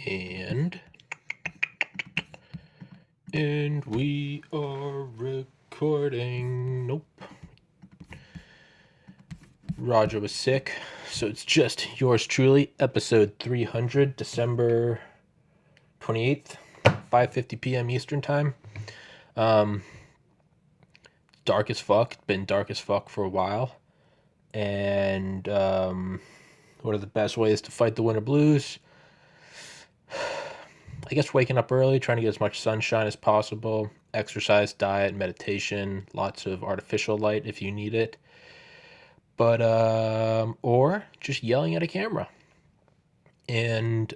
And we are recording. Nope. Roger was sick, so it's just yours truly, episode 300, December 28th, 5:50 p.m. Eastern Time. Dark as fuck. It's been dark as fuck for a while. And what are the best ways to fight the winter blues? I guess waking up early, trying to get as much sunshine as possible, exercise, diet, meditation, lots of artificial light if you need it. But or just yelling at a camera. And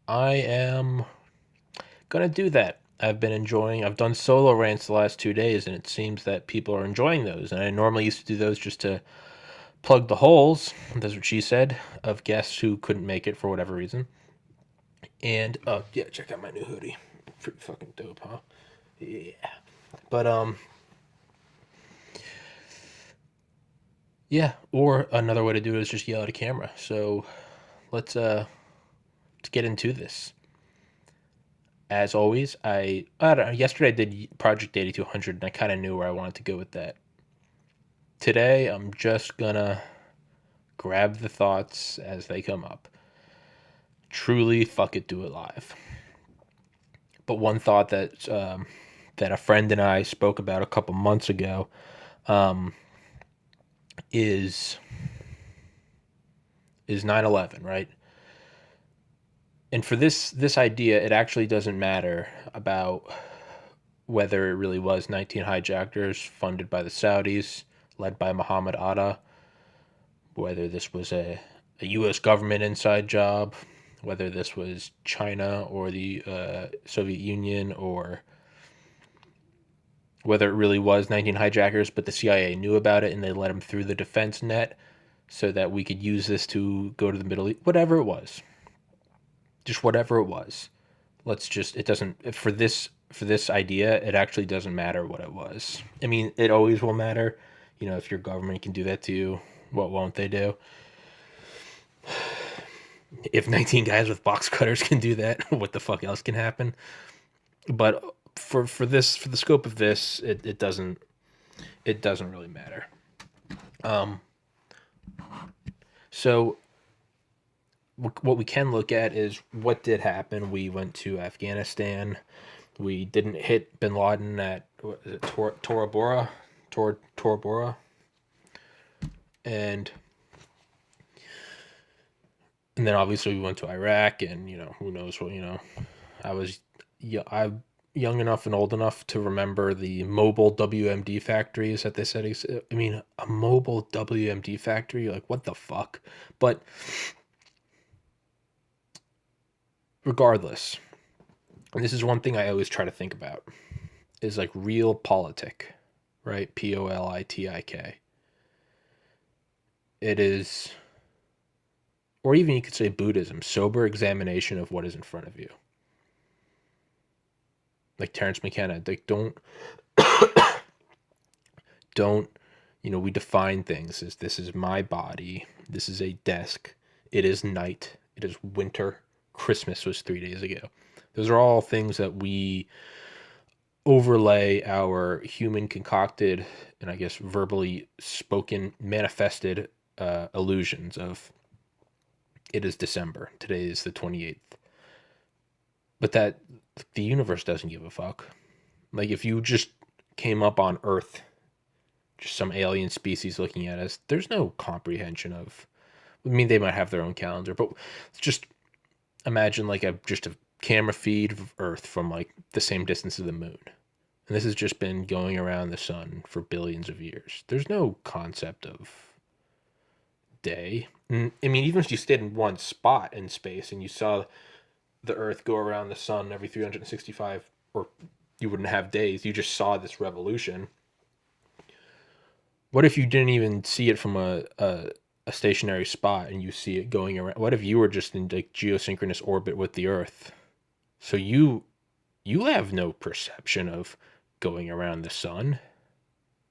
I am gonna do that. I've done solo rants the last 2 days, and it seems that people are enjoying those. And I normally used to do those just to plug the holes, that's what she said, of guests who couldn't make it for whatever reason. And oh yeah, check out my new hoodie. Pretty fucking dope, huh? Yeah. But yeah, or another way to do it is just yell at a camera. So let's get into this. As always, I don't know, yesterday I did Project 8200 and I kind of knew where I wanted to go with that. Today I'm just gonna grab the thoughts as they come up. Truly, fuck it, do it live. But one thought that that a friend and I spoke about a couple months ago is 9/11, right? And for this idea, it actually doesn't matter about whether it really was 19 hijackers funded by the Saudis, led by Mohammed Atta, whether this was a U.S. government inside job, whether this was China or the Soviet Union, or whether it really was 19 hijackers, but the CIA knew about it and they let them through the defense net so that we could use this to go to the Middle East, whatever it was. Just whatever it was. It doesn't, for this idea, it actually doesn't matter what it was. I mean, it always will matter. You know, if your government can do that to you, what won't they do? If 19 guys with box cutters can do that, what the fuck else can happen? But for the scope of this, it doesn't really matter. So what we can look at is what did happen. We went to Afghanistan. We didn't hit bin Laden at Tora Bora, and then obviously we went to Iraq, and who knows what. I'm young enough and old enough to remember the mobile WMD factories that they said. I mean, a mobile WMD factory, like what the fuck? But regardless, and this is one thing I always try to think about, is like realpolitik, right? POLITIK. It is, or even you could say Buddhism, sober examination of what is in front of you. Like Terrence McKenna, like don't, we define things as this is my body, this is a desk, it is night, it is winter, Christmas was 3 days ago. Those are all things that we overlay our human concocted and I guess verbally spoken, manifested illusions of. It is December. Today is the 28th. But that the universe doesn't give a fuck. Like if you just came up on Earth, just some alien species looking at us, there's no comprehension of. I mean, they might have their own calendar, but just imagine like just a camera feed of Earth from like the same distance as the moon. And this has just been going around the sun for billions of years. There's no concept of day. I mean, even if you stayed in one spot in space and you saw the Earth go around the sun every 365, or you wouldn't have days, you just saw this revolution. What if you didn't even see it from a stationary spot and you see it going around? What if you were just in like geosynchronous orbit with the Earth? So you have no perception of going around the sun.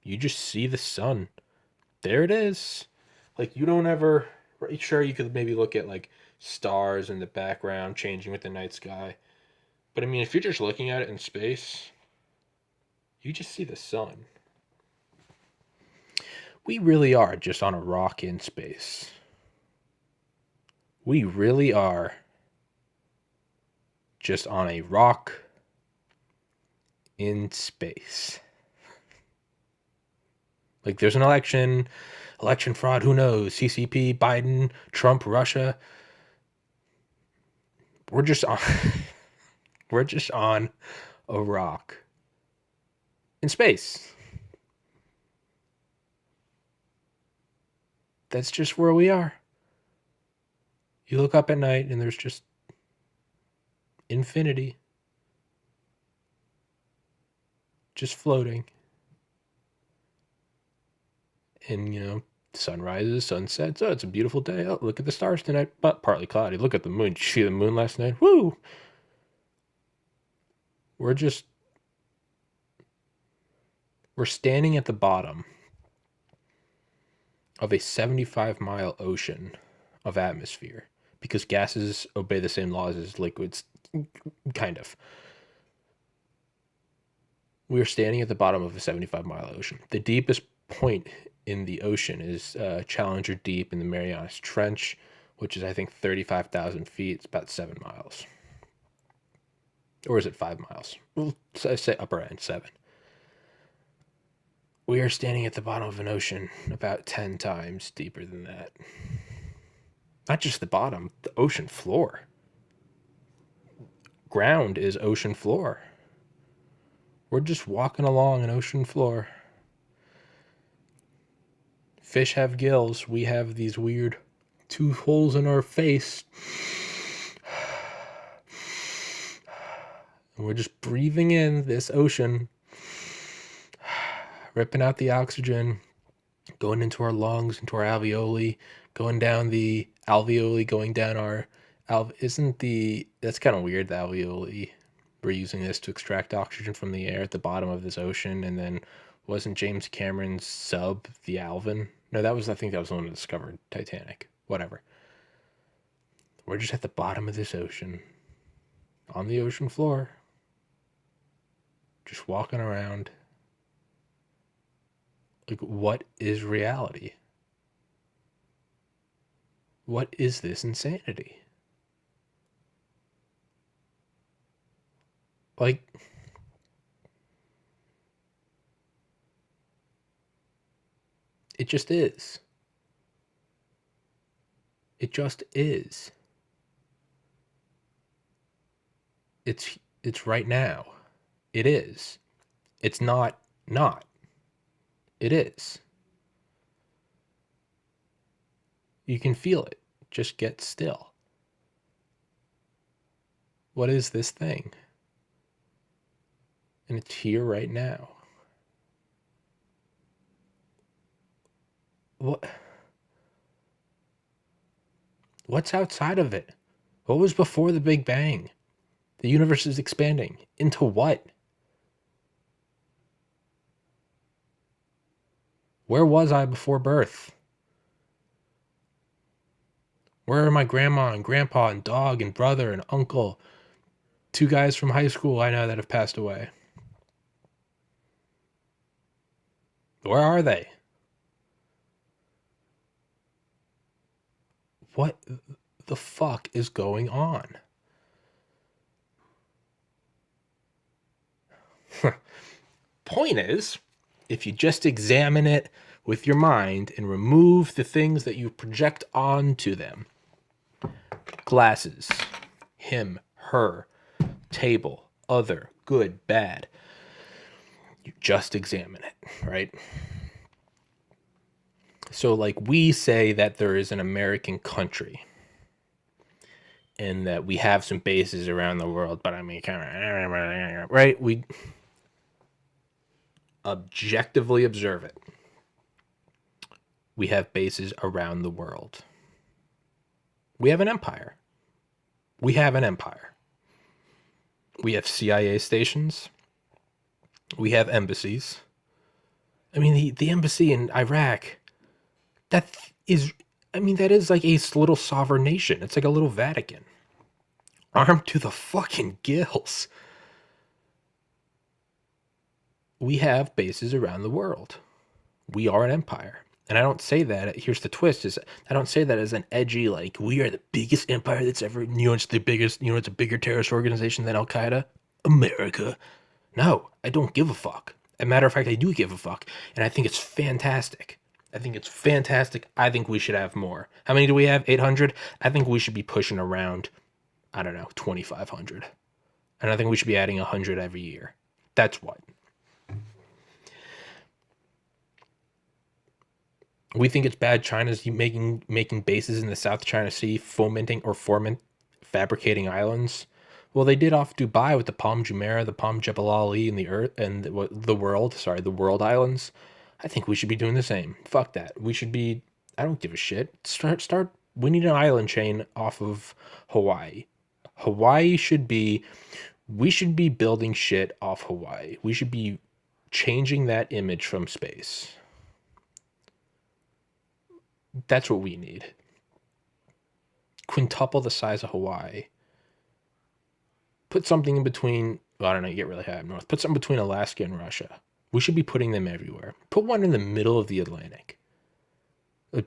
You just see the sun. There it is. Like you don't ever Right, sure, you could maybe look at like stars in the background changing with the night sky. But I mean, if you're just looking at it in space, you just see the sun. We really are just on a rock in space. We really are just on a rock in space. Like there's an election fraud, who knows? CCP, Biden, Trump, Russia. We're just on we're just on a rock in space. That's just where we are. You look up at night and there's just infinity just floating. And, sun rises, sun sets. Oh, it's a beautiful day. Oh, look at the stars tonight, but partly cloudy. Look at the moon. Did you see the moon last night? Woo! We're standing at the bottom of a 75-mile ocean of atmosphere because gases obey the same laws as liquids, kind of. We are standing at the bottom of a 75-mile ocean. The deepest point in the ocean is Challenger Deep in the Marianas Trench, which is, I think, 35,000 feet. It's about 7 miles. Or is it 5 miles? Well, I say upper end, 7. We are standing at the bottom of an ocean about 10 times deeper than that. Not just the bottom, the ocean floor. Ground is ocean floor. We're just walking along an ocean floor. Fish have gills. We have these weird 2 holes in our face. And we're just breathing in this ocean, ripping out the oxygen, going into our lungs, into our alveoli, going down the alveoli, going down our that's kind of weird, the alveoli. We're using this to extract oxygen from the air at the bottom of this ocean. And then wasn't James Cameron's sub the Alvin? No, I think that was the one that discovered Titanic. Whatever. We're just at the bottom of this ocean, on the ocean floor, just walking around. Like, what is reality? What is this insanity? Like, it just is. It just is. It's right now. It is. It's not. It is. You can feel it. Just get still. What is this thing? And it's here right now. What's outside of it? What was before the Big Bang? The universe is expanding. Into what? Where was I before birth? Where are my grandma and grandpa and dog and brother and uncle? 2 guys from high school I know that have passed away. Where are they? What the fuck is going on? Point is, if you just examine it with your mind and remove the things that you project onto them, glasses, him, her, table, other, good, bad, you just examine it, right? So, like, we say that there is an American country and that we have some bases around the world, but I mean, kind of, right? We objectively observe it. We have bases around the world. We have an empire. We have CIA stations. We have embassies. I mean, the embassy in Iraq, I mean, that is like a little sovereign nation. It's like a little Vatican. Armed to the fucking gills. We have bases around the world. We are an empire. And I don't say that, here's the twist, is I don't say that as an edgy, like, we are the biggest empire that's ever, it's the biggest, it's a bigger terrorist organization than Al-Qaeda. America. No, I don't give a fuck. As a matter of fact, I do give a fuck. And I think it's fantastic. I think it's fantastic. I think we should have more. How many do we have? 800? I think we should be pushing around, I don't know, 2,500. And I think we should be adding 100 every year. That's what. We think it's bad China's making bases in the South China Sea, fabricating islands. Well, they did off Dubai with the Palm Jumeirah, the Palm Jebel Ali, and the World Islands. I think we should be doing the same. Fuck that. We should be. I don't give a shit. Start. We need an island chain off of Hawaii. Hawaii should be. We should be building shit off Hawaii. We should be changing that image from space. That's what we need. Quintuple the size of Hawaii. Put something in between, well, I don't know, you get really high up north. Put something between Alaska and Russia. We should be putting them everywhere. Put one in the middle of the Atlantic.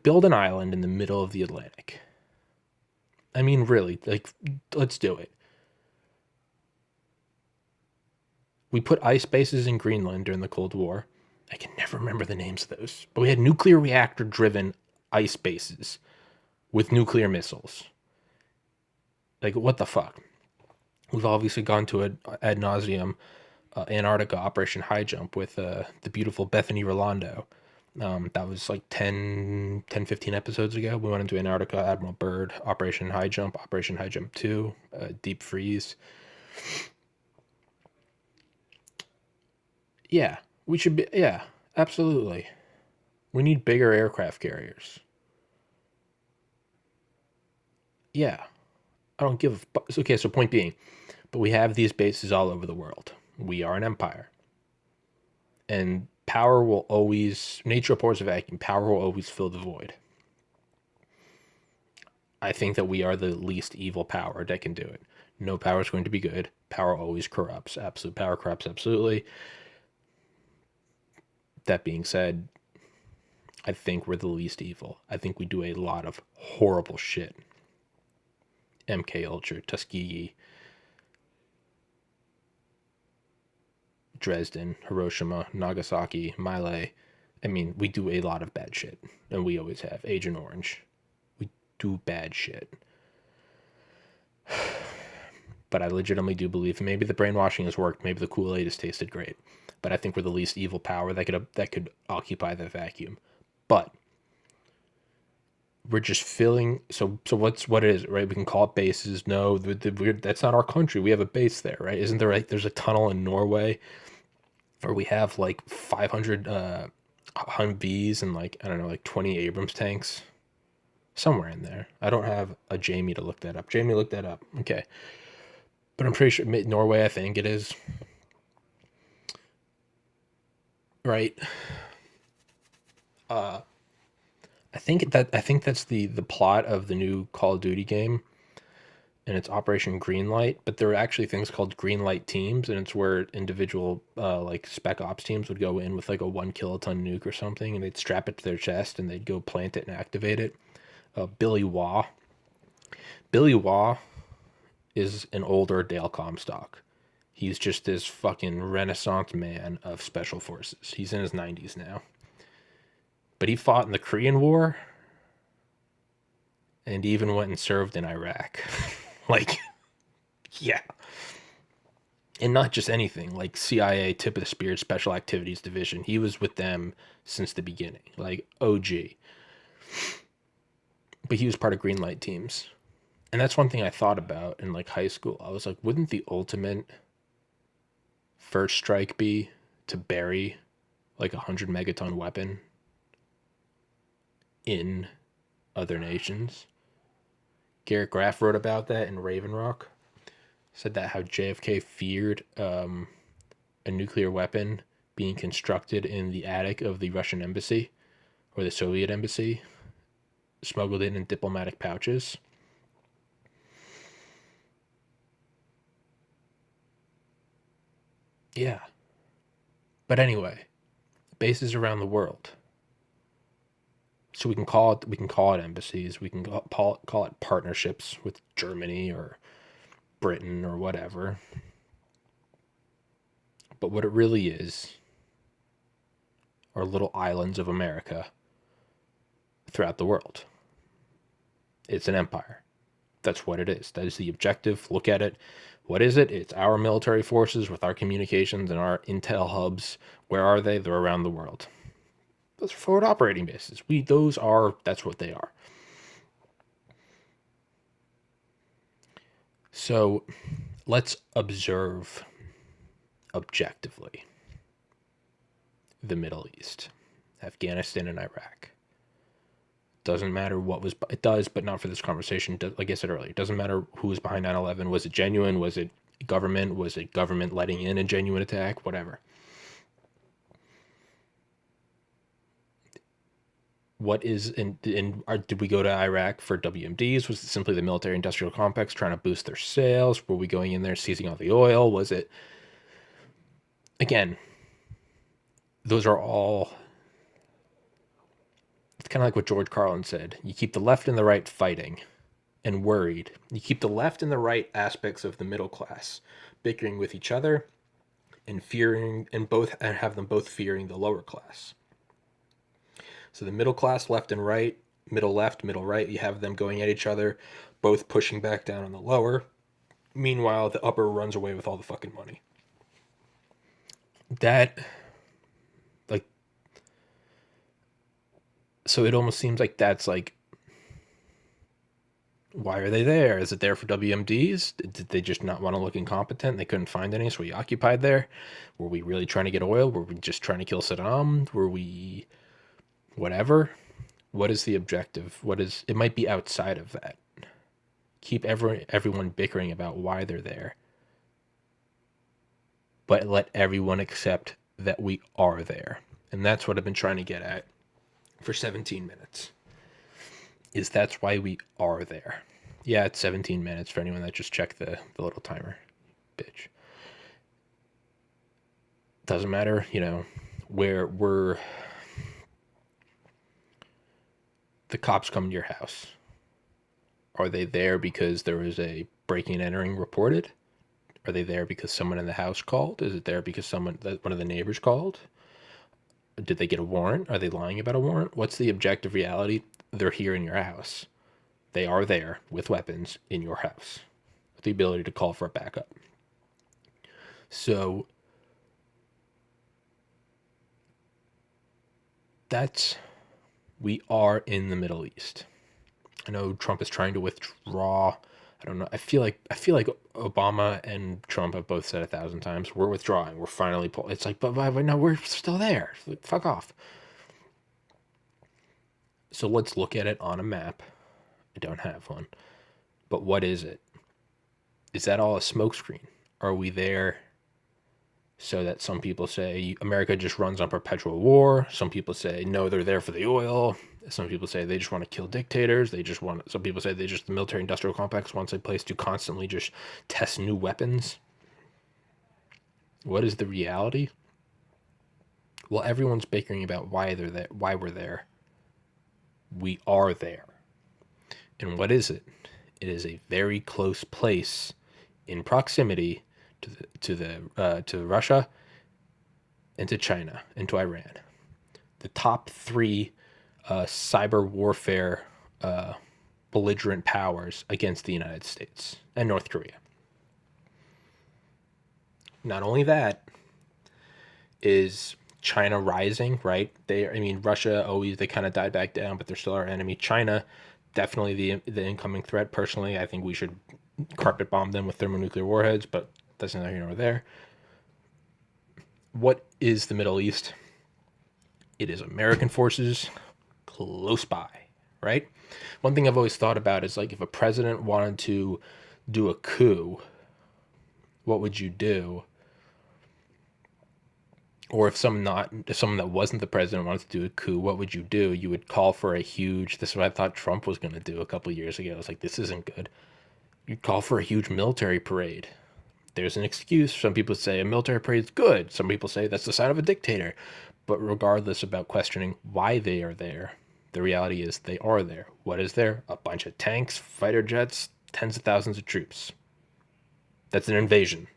Build an island in the middle of the Atlantic. I mean, really, like, let's do it. We put ice bases in Greenland during the Cold War. I can never remember the names of those. But we had nuclear reactor-driven ice bases with nuclear missiles. Like, what the fuck? We've obviously gone to it ad nauseum. Antarctica Operation High Jump with the beautiful Bethany Rolando. That was like 10, 15 episodes ago. We went into Antarctica, Admiral Byrd, Operation High Jump 2, Deep Freeze. Yeah, we should be, yeah, absolutely. We need bigger aircraft carriers. Yeah, I don't give a, okay, so point being, but we have these bases all over the world. We are an empire. And power will always, nature abhors a vacuum, power will always fill the void. I think that we are the least evil power that can do it. No power is going to be good. Power always corrupts. Absolute power corrupts absolutely. That being said, I think we're the least evil. I think we do a lot of horrible shit. MK Ultra, Tuskegee, Dresden, Hiroshima, Nagasaki, Mile. I mean, we do a lot of bad shit. And we always have. Agent Orange. We do bad shit. But I legitimately do believe maybe the brainwashing has worked. Maybe the Kool-Aid has tasted great. But I think we're the least evil power that could occupy that vacuum. But we're just filling. So what is it, right? We can call it bases. No, that's not our country. We have a base there, right? Isn't there? Right? There's a tunnel in Norway, where we have like 500 Humvees and like I don't know, like 20 Abrams tanks, somewhere in there. I don't have a Jamie to look that up. Jamie, look that up. Okay, but I'm pretty sure Norway. I think it is. Right. I think that's the plot of the new Call of Duty game, and it's Operation Greenlight. But there are actually things called Greenlight teams, and it's where individual like spec ops teams would go in with like a 1 kiloton nuke or something, and they'd strap it to their chest and they'd go plant it and activate it. Billy Waugh. Billy Waugh is an older Dale Comstock. He's just this fucking renaissance man of special forces. He's in his 90s now. But he fought in the Korean War and even went and served in Iraq. Like, yeah. And not just anything, like CIA Tip of the Spear Special Activities Division. He was with them since the beginning, like OG. But he was part of Greenlight teams. And that's one thing I thought about in like high school. I was like, wouldn't the ultimate first strike be to bury like 100 megaton weapon in other nations? Garrett Graff wrote about that in Raven Rock. Said that how JFK feared a nuclear weapon being constructed in the attic of the Russian embassy or the Soviet embassy smuggled in diplomatic pouches. Yeah. But anyway, bases around the world. So we can call it embassies. We can call it partnerships with Germany or Britain or whatever. But what it really is are little islands of America throughout the world. It's an empire. That's what it is. That is the objective. Look at it. What is it? It's our military forces with our communications and our intel hubs. Where are they? They're around the world. Those are forward operating bases. That's what they are. So let's observe objectively the Middle East, Afghanistan and Iraq. Doesn't matter what was, it does, but not for this conversation. Like I said earlier, it doesn't matter who was behind 9/11. Was it genuine? Was it government? Was it government letting in a genuine attack? Whatever. What is did we go to Iraq for WMDs? Was it simply the military industrial complex trying to boost their sales? Were we going in there seizing all the oil? Was it, again, those are all, it's kind of like what George Carlin said. You keep the left and the right fighting and worried. You keep the left and the right aspects of the middle class bickering with each other and fearing, and have them both fearing the lower class. So the middle class, left and right, middle left, middle right, you have them going at each other, both pushing back down on the lower. Meanwhile, the upper runs away with all the fucking money. That, like, so it almost seems like that's like, why are they there? Is it there for WMDs? Did they just not want to look incompetent? They couldn't find any, so we occupied there? Were we really trying to get oil? Were we just trying to kill Saddam? Were we whatever? What is the objective? It might be outside of that. Keep everyone bickering about why they're there, but let everyone accept that we are there. And that's what I've been trying to get at for 17 minutes. Is that's why we are there. Yeah, it's 17 minutes for anyone that just checked the little timer. Bitch. Doesn't matter, where the cops come to your house. Are they there because there was a breaking and entering reported? Are they there because someone in the house called? Is it there because one of the neighbors called? Did they get a warrant? Are they lying about a warrant? What's the objective reality? They're here in your house. They are there with weapons in your house, with the ability to call for a backup. So we are in the Middle East. I know Trump is trying to withdraw. I don't know. I feel like Obama and Trump have both said 1,000 times, we're withdrawing. We're finally pulling. It's like, but no, we're still there. Fuck off. So let's look at it on a map. I don't have one. But what is it? Is that all a smokescreen? Are we there so that some people say America just runs on perpetual war? Some people say, no, they're there for the oil. Some people say they just want to kill dictators. Some people say the military industrial complex wants a place to constantly just test new weapons. What is the reality? Well, everyone's bickering about why they're there, why we're there. We are there. And what is it? It is a very close place in proximity to Russia and to China and to Iran. The top three cyber warfare belligerent powers against the United States and North Korea. Not only that, is China rising, right? Russia always, they kind of died back down, but they're still our enemy. China, definitely the incoming threat. Personally, I think we should carpet bomb them with thermonuclear warheads, but that's neither here nor there. What is the Middle East? It is American forces close by, right? One thing I've always thought about is, like, if a president wanted to do a coup, what would you do? Or if someone that wasn't the president wanted to do a coup, what would you do? You would call for a huge. This is what I thought Trump was going to do a couple of years ago. I was like, this isn't good. You'd call for a huge military parade. There's an excuse. Some people say a military parade is good. Some people say that's the sign of a dictator. But regardless about questioning why they are there, the reality is they are there. What is there? A bunch of tanks, fighter jets, tens of thousands of troops. That's an invasion.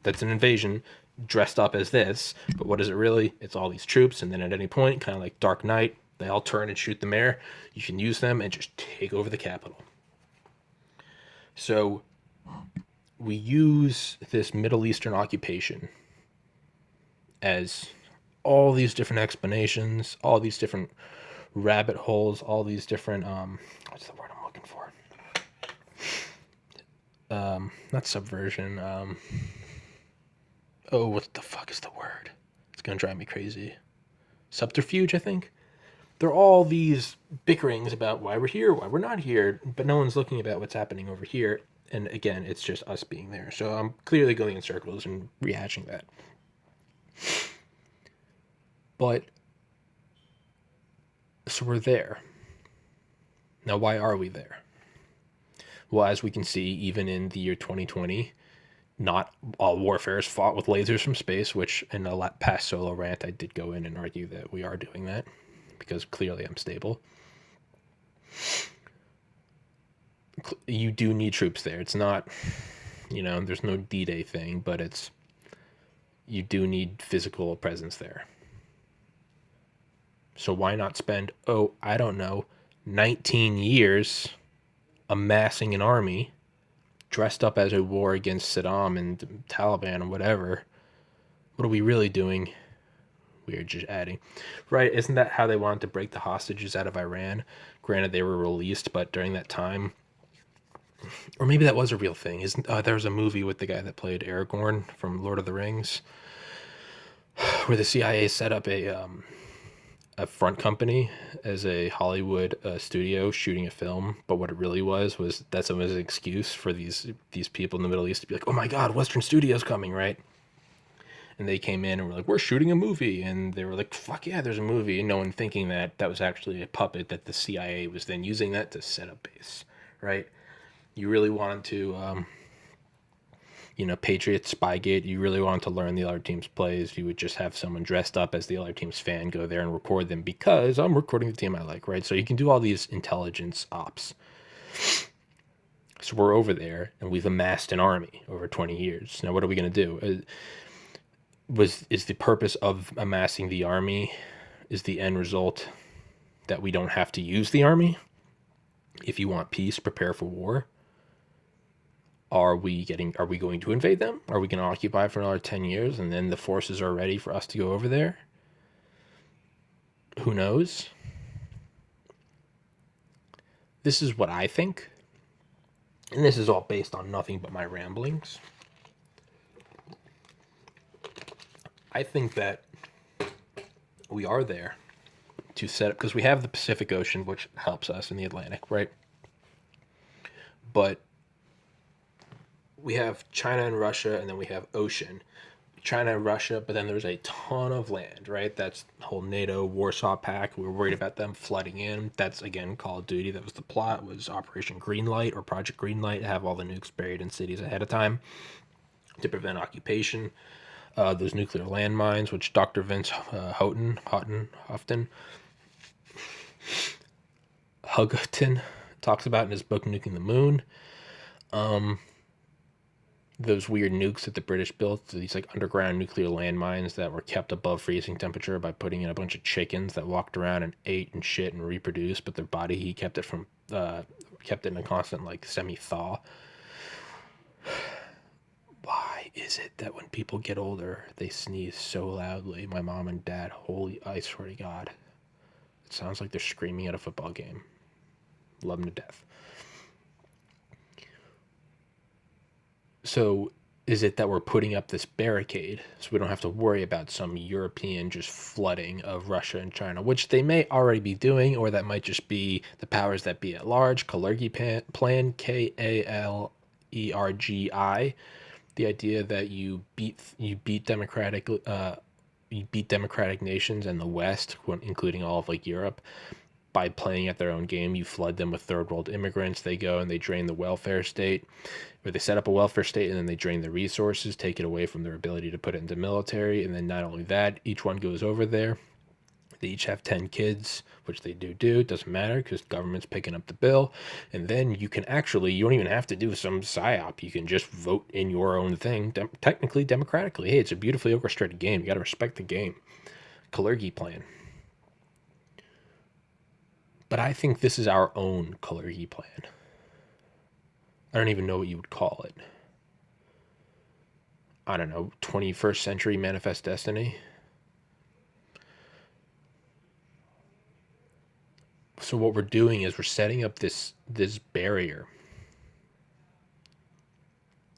That's an invasion dressed up as this. But what is it really? It's all these troops, and then at any point, kind of like Dark Knight, they all turn and shoot the mayor. You can use them and just take over the Capitol. So we use this Middle Eastern occupation as all these different explanations, all these different rabbit holes, all these different what's the word I'm looking for? Not subversion. Oh, what the fuck is the word? It's gonna drive me crazy. Subterfuge, I think. There are all these bickerings about why we're here, why we're not here, but no one's looking about what's happening over here. And again, it's just us being there. So I'm clearly going in circles and rehashing that. But, so we're there. Now, why are we there? Well, as we can see, even in the year 2020, not all warfare is fought with lasers from space, which in a past solo rant, I did go in and argue that we are doing that, because clearly I'm stable. You do need troops there. It's not, there's no D-Day thing, but you do need physical presence there. So why not spend, I don't know, 19 years amassing an army dressed up as a war against Saddam and Taliban and whatever? What are we really doing? We are just adding. Right, isn't that how they wanted to break the hostages out of Iran? Granted, they were released, but during that time, or maybe that was a real thing. There was a movie with the guy that played Aragorn from Lord of the Rings, where the CIA set up a front company as a Hollywood studio shooting a film, but what it really was that someone was an excuse for these people in the Middle East to be like, oh my God, Western Studio's coming, right? And they came in and were like, we're shooting a movie, and they were like, fuck yeah, there's a movie, and no one thinking that was actually a puppet that the CIA was then using that to set up base, right? You really wanted to, Patriots, Spygate, you really wanted to learn the other team's plays, you would just have someone dressed up as the other team's fan go there and record them because I'm recording the team I like, right? So you can do all these intelligence ops. So we're over there, and we've amassed an army over 20 years. Now, what are we going to do? Is the purpose of amassing the army, is the end result that we don't have to use the army? If you want peace, prepare for war. Are we going to invade them? Are we going to occupy for another 10 years and then the forces are ready for us to go over there? Who knows? This is what I think. And this is all based on nothing but my ramblings. I think that we are there to set up, because we have the Pacific Ocean, which helps us, in the Atlantic, right? But we have China and Russia, and then we have ocean. China and Russia, but then there's a ton of land, right? That's the whole NATO Warsaw Pact. We were worried about them flooding in. That's, again, Call of Duty. That was the plot, was Operation Greenlight or Project Greenlight, have all the nukes buried in cities ahead of time to prevent occupation. Those nuclear landmines, which Dr. Vince Houghton talks about in his book Nuking the Moon. Those weird nukes that the British built, these like underground nuclear landmines that were kept above freezing temperature by putting in a bunch of chickens that walked around and ate and shit and reproduced, but their body heat kept it in a constant like semi-thaw. Why is it that when people get older, they sneeze so loudly? My mom and dad, I swear to God, it sounds like they're screaming at a football game. Love them to death. So is it that we're putting up this barricade so we don't have to worry about some European just flooding of Russia and China, which they may already be doing, or that might just be the powers that be at large, Kalergi Plan, Kalergi, the idea that you beat democratic beat democratic nations and the West, including all of like Europe, by playing at their own game. You flood them with third world immigrants. They go and they drain the welfare state, or they set up a welfare state and then they drain the resources, take it away from their ability to put it into military. And then not only that, each one goes over there. They each have 10 kids, which they do. It doesn't matter because government's picking up the bill. And then you can actually, you don't even have to do some psyop. You can just vote in your own thing, technically democratically. Hey, it's a beautifully orchestrated game. You got to respect the game. Kalergi plan. But I think this is our own Kalergi plan. I don't even know what you would call it. I don't know, 21st century manifest destiny. So what we're doing is we're setting up this barrier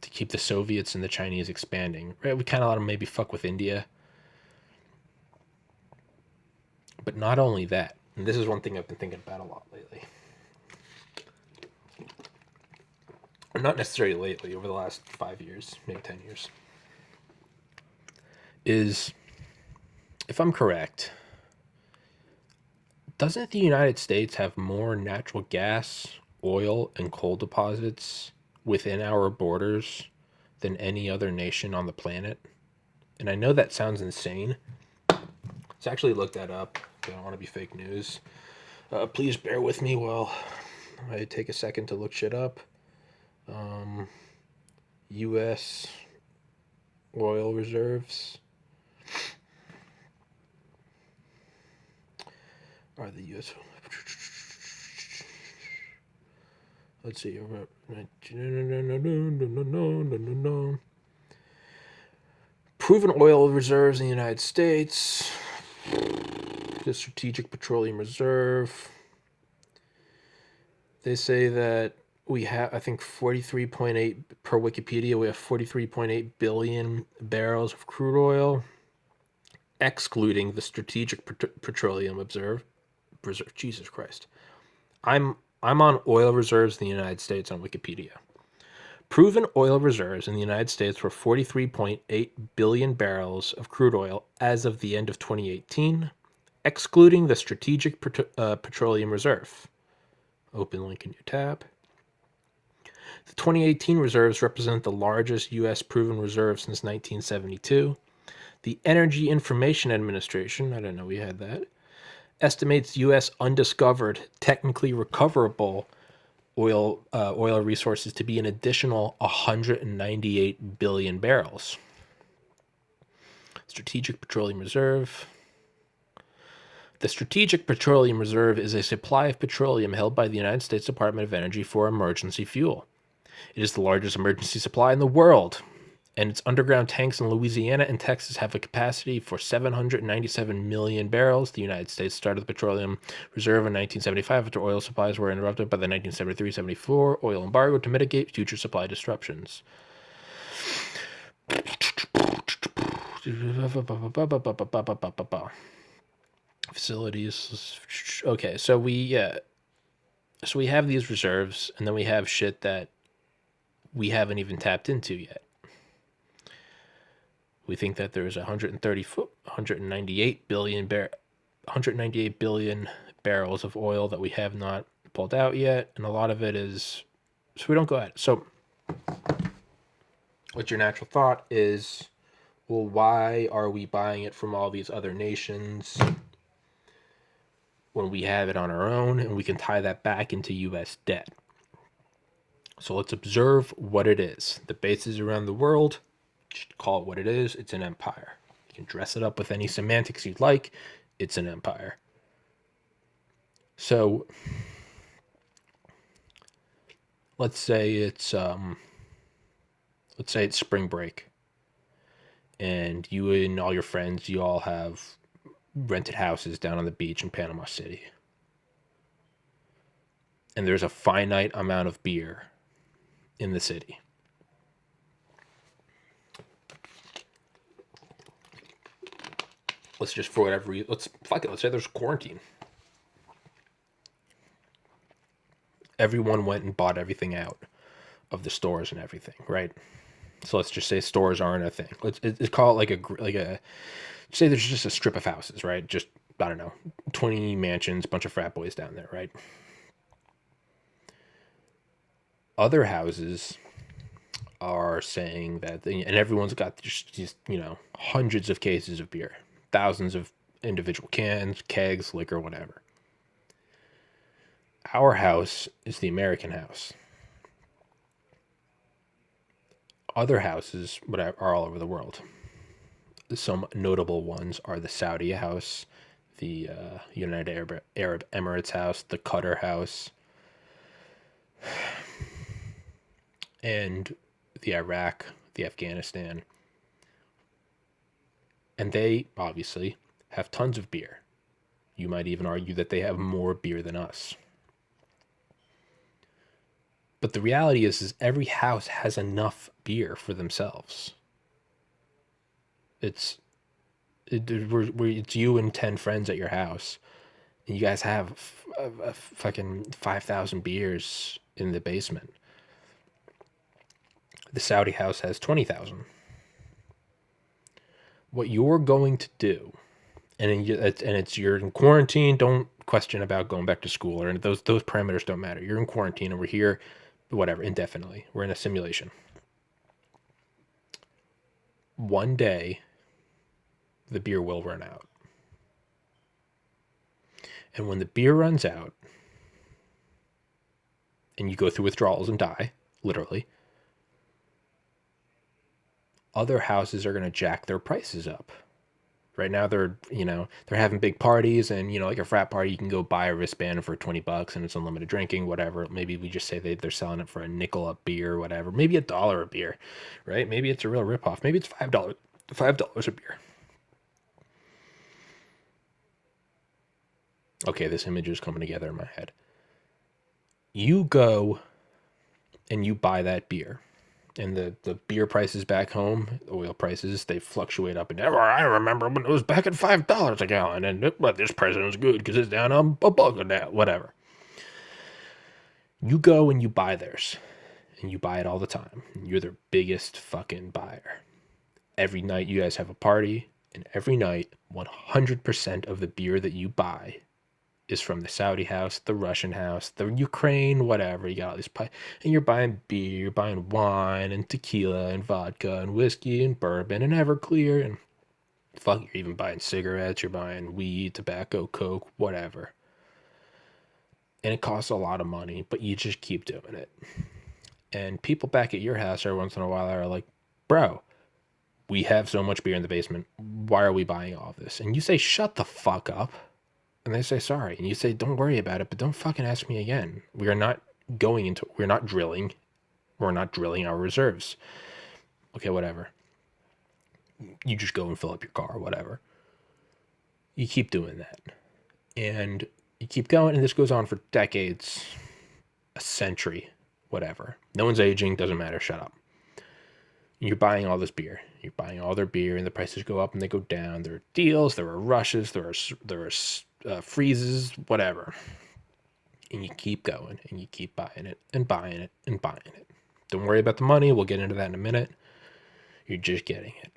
to keep the Soviets and the Chinese expanding. Right? We kind of let them maybe fuck with India. But not only that, and this is one thing I've been thinking about a lot lately. Or not necessarily lately, over the last 5 years, maybe 10 years. Is, if I'm correct, doesn't the United States have more natural gas, oil, and coal deposits within our borders than any other nation on the planet? And I know that sounds insane. Let's actually look that up. I don't want to be fake news. Please bear with me while I take a second to look shit up. U.S. oil reserves. Are the U.S. Let's see. Proven oil reserves in the United States. The Strategic Petroleum Reserve. They say that we have, I think, 43.8 per Wikipedia. We have 43.8 billion barrels of crude oil, excluding the Strategic Petroleum Reserve. Jesus Christ. I'm on oil reserves in the United States on Wikipedia. Proven oil reserves in the United States were 43.8 billion barrels of crude oil as of the end of 2018, excluding the Strategic Petroleum Reserve. Open link in your tab. The 2018 reserves represent the largest U.S. proven reserve since 1972. The Energy Information Administration, I didn't know we had that, estimates U.S. undiscovered, technically recoverable oil resources to be an additional 198 billion barrels. Strategic Petroleum Reserve. The Strategic Petroleum Reserve is a supply of petroleum held by the United States Department of Energy for emergency fuel. It is the largest emergency supply in the world, and its underground tanks in Louisiana and Texas have a capacity for 797 million barrels. The United States started the petroleum reserve in 1975 after oil supplies were interrupted by the 1973-74 oil embargo to mitigate future supply disruptions. Facilities. Okay, so we have these reserves, and then we have shit that we haven't even tapped into yet. We think that there's 198 billion barrels of oil that we have not pulled out yet, and a lot of it is, so we don't go at it. So what's your natural thought is, well, why are we buying it from all these other nations when we have it on our own, and we can tie that back into U.S. debt? So let's observe what it is. The bases around the world, just call it what it is. It's an empire. You can dress it up with any semantics you'd like. It's an empire. So let's say it's spring break, and you and all your friends, you all have rented houses down on the beach in Panama City, and there's a finite amount of beer in the city. Let's just, for whatever reason, let's say there's quarantine. Everyone went and bought everything out of the stores and everything, right? So let's just say stores aren't a thing. Let's call it like a say there's just a strip of houses, right? Just, I don't know, 20 mansions, bunch of frat boys down there, right? Other houses are saying that, and everyone's got just hundreds of cases of beer, thousands of individual cans, kegs, liquor, whatever. Our house is the American house. Other houses are all over the world. Some notable ones are the Saudi house, the United Arab Emirates house, the Qatar house, and the Iraq, the Afghanistan. And they obviously have tons of beer. You might even argue that they have more beer than us. But the reality is every house has enough beer for themselves. It's it's you and 10 friends at your house, and you guys have a fucking 5,000 beers in the basement. The Saudi house has 20,000. What you're going to do, and you're in quarantine. Don't question about going back to school, or those parameters don't matter. You're in quarantine, and we're here, whatever, indefinitely. We're in a simulation. One day, the beer will run out. And when the beer runs out, and you go through withdrawals and die, literally, other houses are going to jack their prices up. Right now they're having big parties, and like a frat party, you can go buy a wristband for $20 and it's unlimited drinking, whatever. Maybe we just say they're selling it for a nickel a beer, whatever. Maybe $1 a beer, right? Maybe it's a real ripoff. Maybe it's $5 a beer. Okay, this image is coming together in my head. You go and you buy that beer. And the beer prices back home, oil prices, they fluctuate up and down. I remember when it was back at $5 a gallon, and but this president's good because it's down a buck now, whatever. You go and you buy theirs, and you buy it all the time. And you're their biggest fucking buyer. Every night you guys have a party, and every night 100% of the beer that you buy is from the Saudi house, the Russian house, the Ukraine, whatever. You got all these and you're buying beer, you're buying wine and tequila and vodka and whiskey and bourbon and Everclear, and fuck, you're even buying cigarettes, you're buying weed, tobacco, coke, whatever. And it costs a lot of money, but you just keep doing it. And people back at your house every once in a while are like, bro, we have so much beer in the basement. Why are we buying all this? And you say, shut the fuck up. And they say sorry, and you say don't worry about it, but don't fucking ask me again. We're not drilling our reserves. Okay, whatever. You just go and fill up your car, whatever. You keep doing that, and you keep going, and this goes on for decades, a century, whatever. No one's aging, doesn't matter, shut up. You're buying all this beer. You're buying all their beer, and the prices go up and they go down. There are deals, there are rushes, there are freezes, whatever. And you keep going, and you keep buying it, and buying it, and buying it. Don't worry about the money. We'll get into that in a minute. You're just getting it.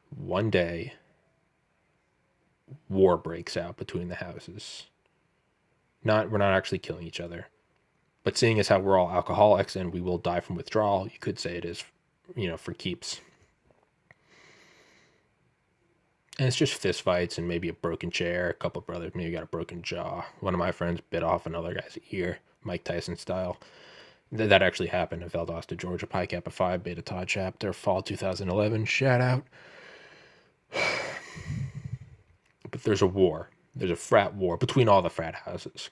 One day, war breaks out between the houses. We're not actually killing each other. But seeing as how we're all alcoholics and we will die from withdrawal, you could say it is, for keeps. And it's just fist fights and maybe a broken chair. A couple of brothers maybe got a broken jaw. One of my friends bit off another guy's ear, Mike Tyson style. That actually happened in Valdosta, Georgia. Pi Kappa Phi Beta Tau chapter, fall 2011. Shout out. But there's a war. There's a frat war between all the frat houses.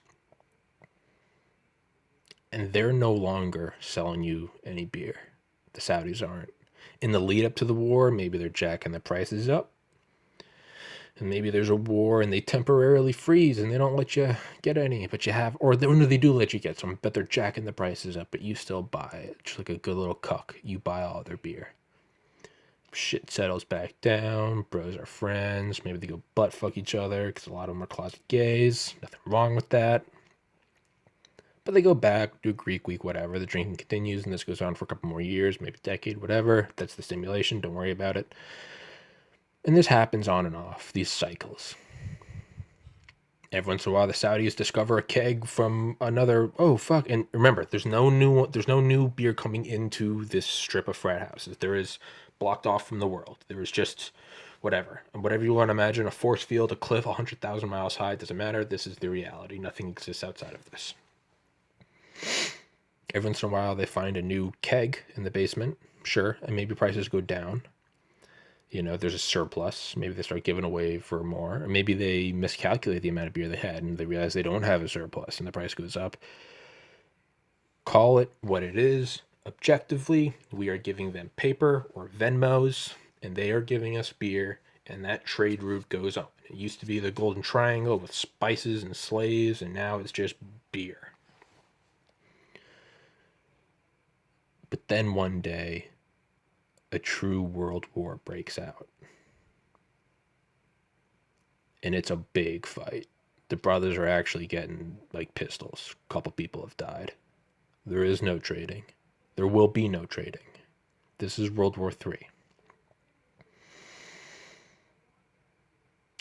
And they're no longer selling you any beer. The Saudis aren't. In the lead up to the war, maybe they're jacking the prices up. And maybe there's a war and they temporarily freeze and they don't let you get any, but you have, or they do let you get some, but they're jacking the prices up, but you still buy it. Just like a good little cuck. You buy all their beer. Shit settles back down. Bros are friends. Maybe they go butt fuck each other because a lot of them are closet gays. Nothing wrong with that. But they go back, do Greek week, whatever. The drinking continues, and this goes on for a couple more years, maybe a decade, whatever. That's the stimulation. Don't worry about it. And this happens on and off, these cycles. Every once in a while, the Saudis discover a keg from another. Oh fuck! And remember, there's no new beer coming into this strip of frat houses. There is blocked off from the world. There is just whatever, and whatever you want to imagine, a force field, a cliff, 100,000 miles high. Doesn't matter. This is the reality. Nothing exists outside of this. Every once in a while, they find a new keg in the basement. Sure, and maybe prices go down. You know, there's a surplus. Maybe they start giving away for more. Or maybe they miscalculate the amount of beer they had and they realize they don't have a surplus and the price goes up. Call it what it is. Objectively, we are giving them paper or Venmos, and they are giving us beer, and that trade route goes on. It used to be the Golden Triangle with spices and slaves, and now it's just beer. But then one day, a true world war breaks out. And it's a big fight. The brothers are actually getting, like, pistols. A couple people have died. There is no trading. There will be no trading. This is World War III.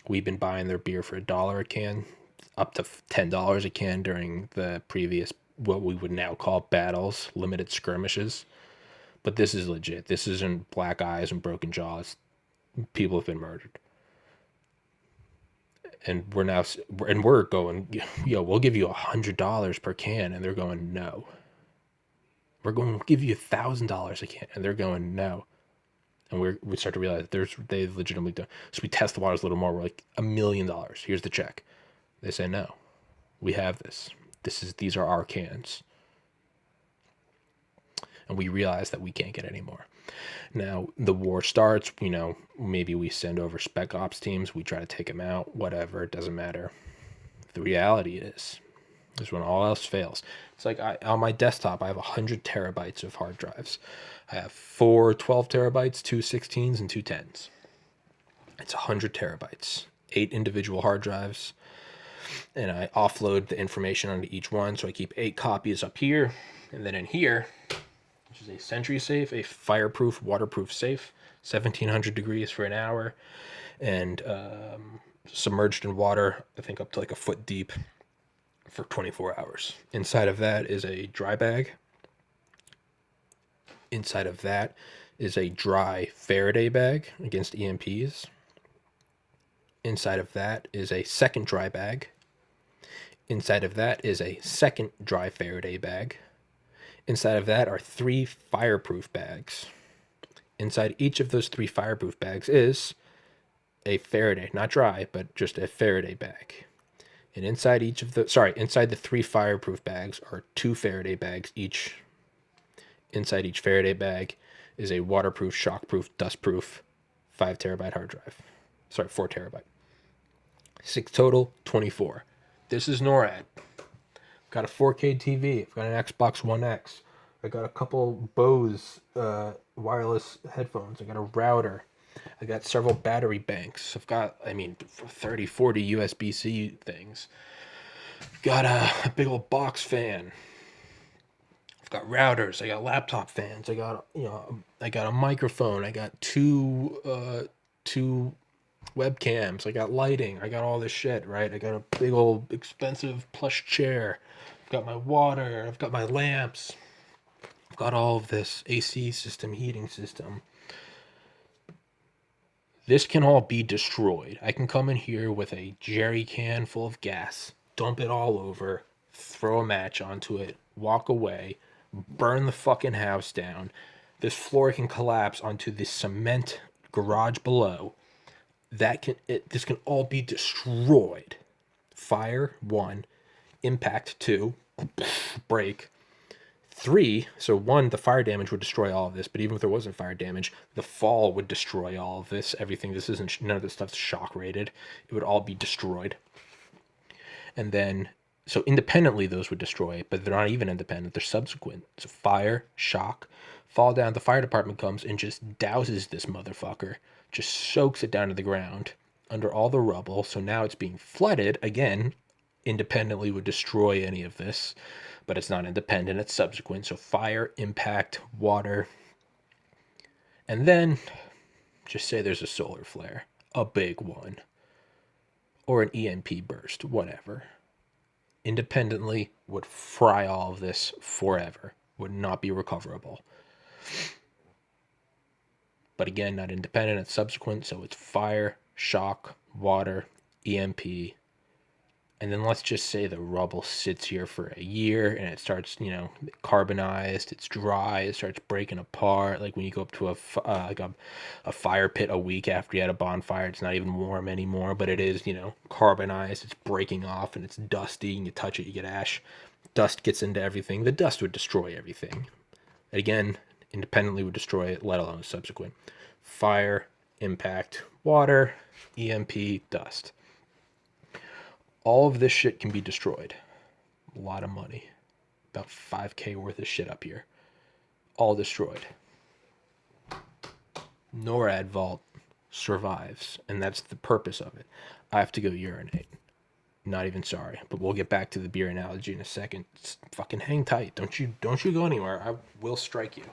We've been buying their beer for $1 a can, up to $10 a can during the previous, what we would now call battles, limited skirmishes. But this is legit. This isn't black eyes and broken jaws. People have been murdered. And we're going, yo, we'll give you $100 per can. And they're going, no. We're going to give you $1,000 a can. And they're going, no. And we start to realize they legitimately don't. So we test the waters a little more. We're like, $1 million. Here's the check. They say, no, we have this. These are our cans. And we realize that we can't get any more. Now, the war starts, you know, maybe we send over spec ops teams, we try to take them out, whatever, it doesn't matter. The reality is when all else fails. It's like on my desktop, I have 100 terabytes of hard drives. I have 4 12 terabytes, 2 16s, and 2 10s. It's 100 terabytes, 8 individual hard drives. And I offload the information onto each one. So I keep 8 copies up here. And then in here, which is a Sentry safe, a fireproof, waterproof safe, 1700 degrees for an hour, and submerged in water, I think up to like a foot deep for 24 hours. Inside of that is a dry bag. Inside of that is a dry Faraday bag against EMPs. Inside of that is a second dry bag. Inside of that is a second dry Faraday bag. Inside of that are 3 fireproof bags. Inside each of those 3 fireproof bags is a Faraday, not dry, but just a Faraday bag. And inside inside the 3 fireproof bags are 2 Faraday bags each. Inside each Faraday bag is a waterproof, shockproof, dustproof 5 terabyte hard drive. 4 terabyte. 6 total, 24. This is NORAD. Got a 4K TV. I've got an Xbox One X. I got a couple Bose wireless headphones. I got a router. I got several battery banks. I've got, 30, 40 USB-C things. Got a big old box fan. I've got routers. I got laptop fans. I got a microphone. I got two webcams. I got lighting. I got all this shit, right? I got a big old expensive plush chair. I've got my water. I've got my lamps. I've got all of this AC system, heating system. This can all be destroyed. I can come in here with a jerry can full of gas, dump it all over, throw a match onto it, walk away, burn the fucking house down. This floor can collapse onto the cement garage below. This can all be destroyed. Fire, 1. Impact, 2. Break. 3, so 1, the fire damage would destroy all of this, but even if there wasn't fire damage, the fall would destroy all of this. Everything, none of this stuff's shock rated. It would all be destroyed. And then, so independently those would destroy it, but they're not even independent, they're subsequent. So fire, shock, fall down, the fire department comes and just douses this motherfucker, just soaks it down to the ground under all the rubble. So now it's being flooded again. Independently would destroy any of this, but it's not independent, it's subsequent. So fire, impact, water, and then just say there's a solar flare, a big one, or an EMP burst, whatever. Independently would fry all of this forever, would not be recoverable. But again, not independent, it's subsequent, so it's fire, shock, water, EMP, and then let's just say the rubble sits here for a year and it starts, carbonized, it's dry, it starts breaking apart. Like when you go up to a fire pit a week after you had a bonfire, it's not even warm anymore, but it is, carbonized, it's breaking off and it's dusty and you touch it, you get ash. Dust gets into everything. The dust would destroy everything. Again, independently would destroy it, let alone subsequent. Fire, impact, water, EMP, dust. All of this shit can be destroyed. A lot of money. About 5K worth of shit up here. All destroyed. NORAD vault survives, and that's the purpose of it. I have to go urinate. Not even sorry, but we'll get back to the beer analogy in a second. Just fucking hang tight. Don't you go anywhere. I will strike you.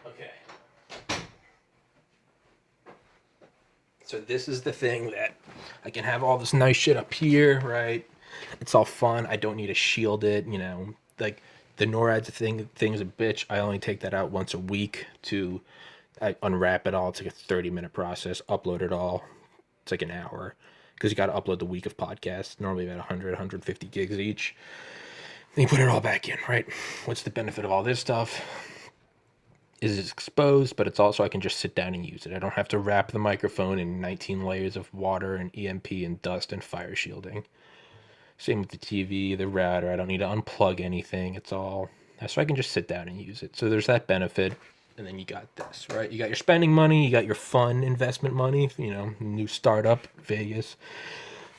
Okay. So this is the thing that I can have all this nice shit up here, right? It's all fun. I don't need to shield it, like the NORAD thing's a bitch. I only take that out once a week to unwrap it all. It's like a 30-minute process. Upload it all. It's like an hour because you got to upload the week of podcasts. Normally about 100, 150 gigs each. Then you put it all back in, right? What's the benefit of all this stuff? Is it's exposed, but it's also I can just sit down and use it. I don't have to wrap the microphone in 19 layers of water and EMP and dust and fire shielding. Same with the TV, the router. I don't need to unplug anything. It's all so I can just sit down and use it. So there's that benefit. And then you got this, right? You got your spending money, you got your fun investment money, new startup, Vegas.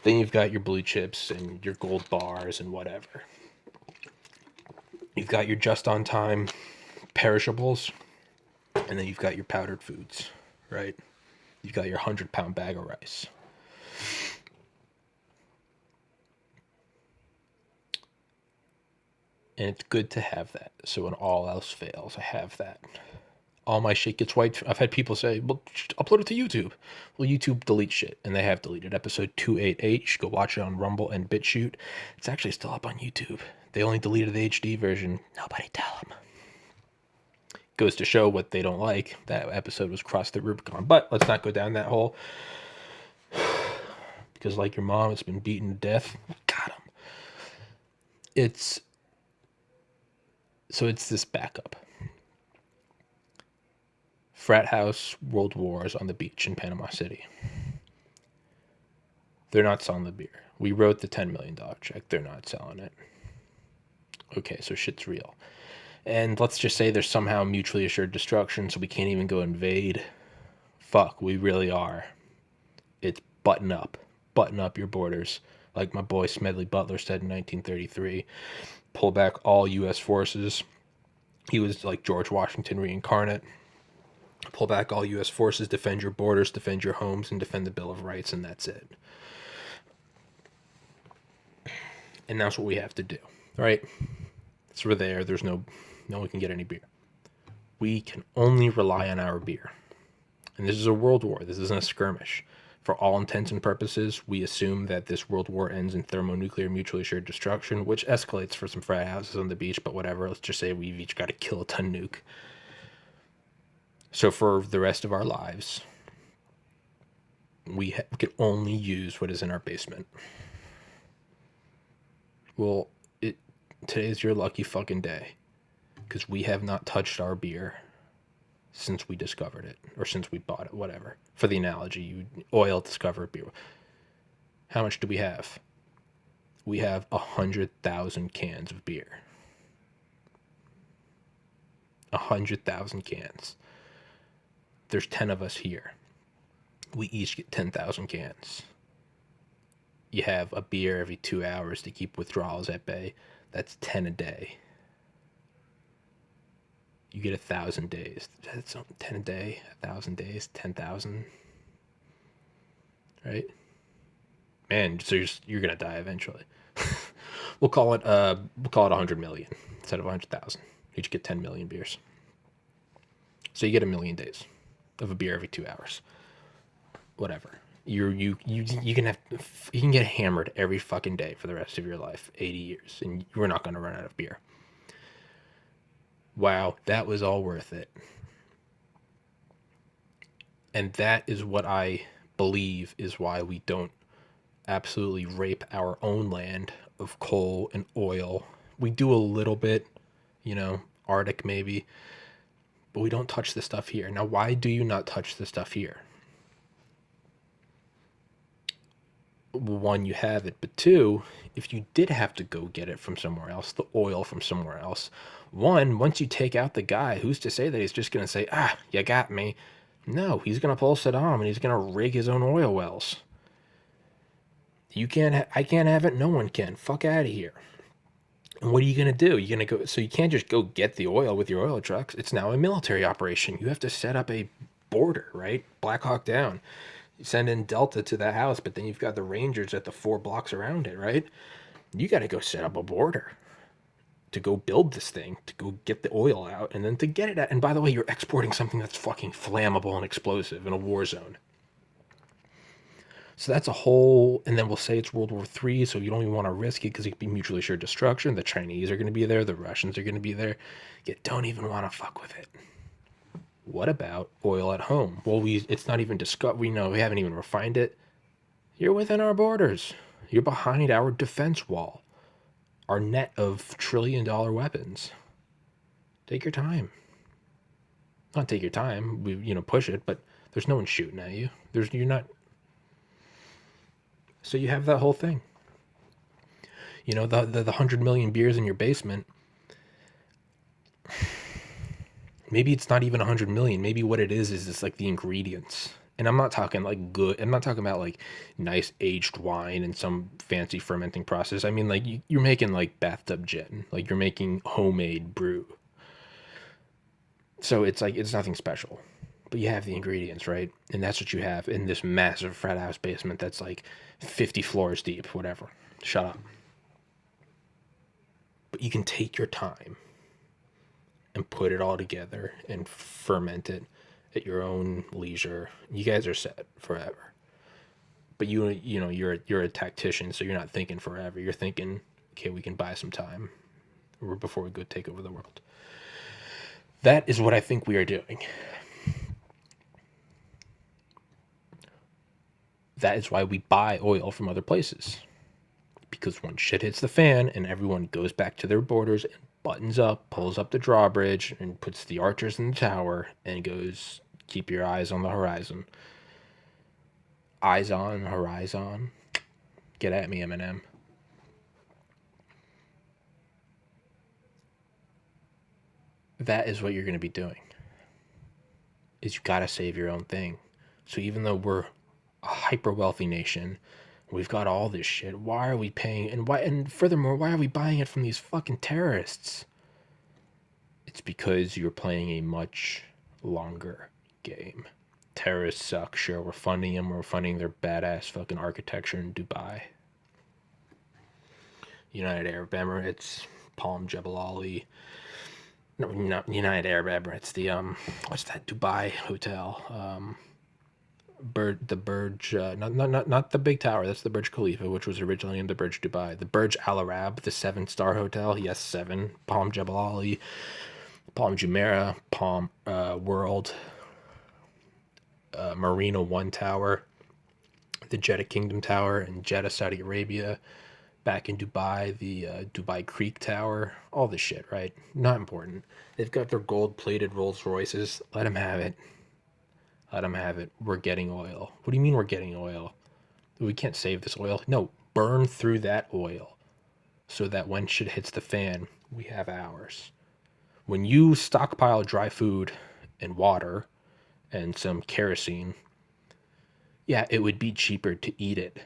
Then you've got your blue chips and your gold bars and whatever. You've got your just on time perishables. And then you've got your powdered foods, right? You've got your 100-pound bag of rice. And it's good to have that. So when all else fails, I have that. All my shit gets wiped. I've had people say, well, upload it to YouTube. Well, YouTube deletes shit, and they have deleted episode 288. You should go watch it on Rumble and BitChute. It's actually still up on YouTube. They only deleted the HD version. Nobody tell them. Goes to show what they don't like. That episode was Cross the Rubicon. But let's not go down that hole. Because like your mom, it's been beaten to death. Got him. It's this backup. Frat house world wars on the beach in Panama City. They're not selling the beer. We wrote the $10 million check. They're not selling it. Okay, so shit's real. And let's just say there's somehow mutually assured destruction, so we can't even go invade. Fuck, we really are. It's button up. Button up your borders. Like my boy Smedley Butler said in 1933. Pull back all U.S. forces. He was like George Washington reincarnate. Pull back all U.S. forces, defend your borders, defend your homes, and defend the Bill of Rights, and that's it. And that's what we have to do, right? So we're there. There's no one can get any beer. We can only rely on our beer. And this is a world war. This isn't a skirmish. For all intents and purposes, we assume that this world war ends in thermonuclear mutually assured destruction, which escalates for some frat houses on the beach, but whatever. Let's just say we've each got a kiloton nuke. So for the rest of our lives, we can only use what is in our basement. Well, today's your lucky fucking day, because we have not touched our beer since we discovered it, or since we bought it, whatever. For the analogy, oil discovered beer. How much do we have? We have 100,000 cans of beer. 100,000 cans. There's 10 of us here. We each get 10,000 cans. You have a beer every 2 hours to keep withdrawals at bay. That's 10 a day. You get 1,000 days. That's 10 a day, 1,000 days, 10,000. Right? Man, so you're gonna die eventually. We'll call it 100 million instead of 100,000. You each get 10 million beers. So you get 1,000,000 days of a beer every 2 hours. Whatever. You can get hammered every fucking day for the rest of your life, 80 years, and you're not gonna run out of beer. Wow, that was all worth it. And that is what I believe is why we don't absolutely rape our own land of coal and oil. We do a little bit, Arctic maybe, but we don't touch the stuff here. Now, why do you not touch the stuff here? One, you have it, but two, if you did have to go get it from somewhere else, the oil from somewhere else, once you take out the guy, who's to say that he's just going to say, you got me? No, he's going to pull Saddam and he's going to rig his own oil wells. I can't have it. No one can. Fuck out of here. And what are you going to do? You're going to go, so you can't just go get the oil with your oil trucks. It's now a military operation. You have to set up a border, right? Black Hawk Down. You send in Delta to that house, but then you've got the Rangers at the 4 blocks around it, right? You got to go set up a border to go build this thing, to go get the oil out, and then to get it out. And by the way, you're exporting something that's fucking flammable and explosive in a war zone. So that's a whole, and then we'll say it's World War III, so you don't even want to risk it because it could be mutually assured destruction. The Chinese are going to be there. The Russians are going to be there. You don't even want to fuck with it. What about oil at home? Well, it's not even discussed. We haven't even refined it. You're within our borders. You're behind our defense wall. Our net of trillion-dollar weapons. Take your time. Not take your time. Push it, but there's no one shooting at you. You're not. So you have that whole thing. The 100 million beers in your basement. Maybe it's not even 100 million. Maybe what it is it's like the ingredients. And I'm not talking like good. I'm not talking about like nice aged wine and some fancy fermenting process. I mean, like you're making like bathtub gin. Like you're making homemade brew. So it's like, it's nothing special. But you have the ingredients, right? And that's what you have in this massive frat house basement that's like 50 floors deep, whatever. Shut up. But you can take your time and put it all together and ferment it at your own leisure. You guys are set forever. But you're a tactician, so you're not thinking forever. You're thinking, okay, we can buy some time before we go take over the world. That is what I think we are doing. That is why we buy oil from other places. Because when shit hits the fan and everyone goes back to their borders and buttons up, pulls up the drawbridge, and puts the archers in the tower and goes, keep your eyes on the horizon. Eyes on, horizon. Get at me, Eminem. That is what you're going to be doing. Is you got to save your own thing. So even though we're a hyper wealthy nation, we've got all this shit, why are we paying, and furthermore, why are we buying it from these fucking terrorists? It's because you're playing a much longer game. Terrorists suck, sure, we're funding them, we're funding their badass fucking architecture in Dubai. United Arab Emirates, Palm Jebel Ali. No, not United Arab Emirates, the what's that Dubai hotel? the Burj, not the big tower. That's the Burj Khalifa, which was originally in the Burj Dubai. The Burj Al Arab, the 7-star hotel. Yes, 7. Palm Jebel Ali, Palm Jumeirah, Palm World, Marina One Tower, the Jeddah Kingdom Tower in Jeddah, Saudi Arabia. Back in Dubai, the Dubai Creek Tower. All this shit, right? Not important. They've got their gold-plated Rolls Royces. Let them have it. Let them have it. We're getting oil. What do you mean we're getting oil? We can't save this oil. No, burn through that oil so that when shit hits the fan, we have ours. When you stockpile dry food and water and some kerosene, yeah, it would be cheaper to eat it.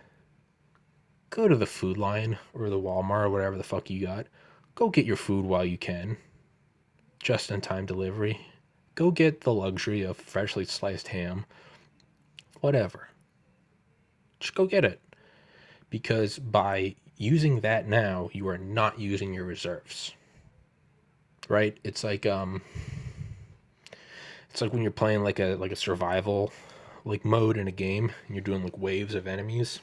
Go to the Food Line or the Walmart or whatever the fuck you got. Go get your food while you can. Just in time delivery. Go get the luxury of freshly sliced ham. Whatever. Just go get it. Because by using that now, you are not using your reserves. Right? It's like when you're playing like a survival like mode in a game and you're doing like waves of enemies.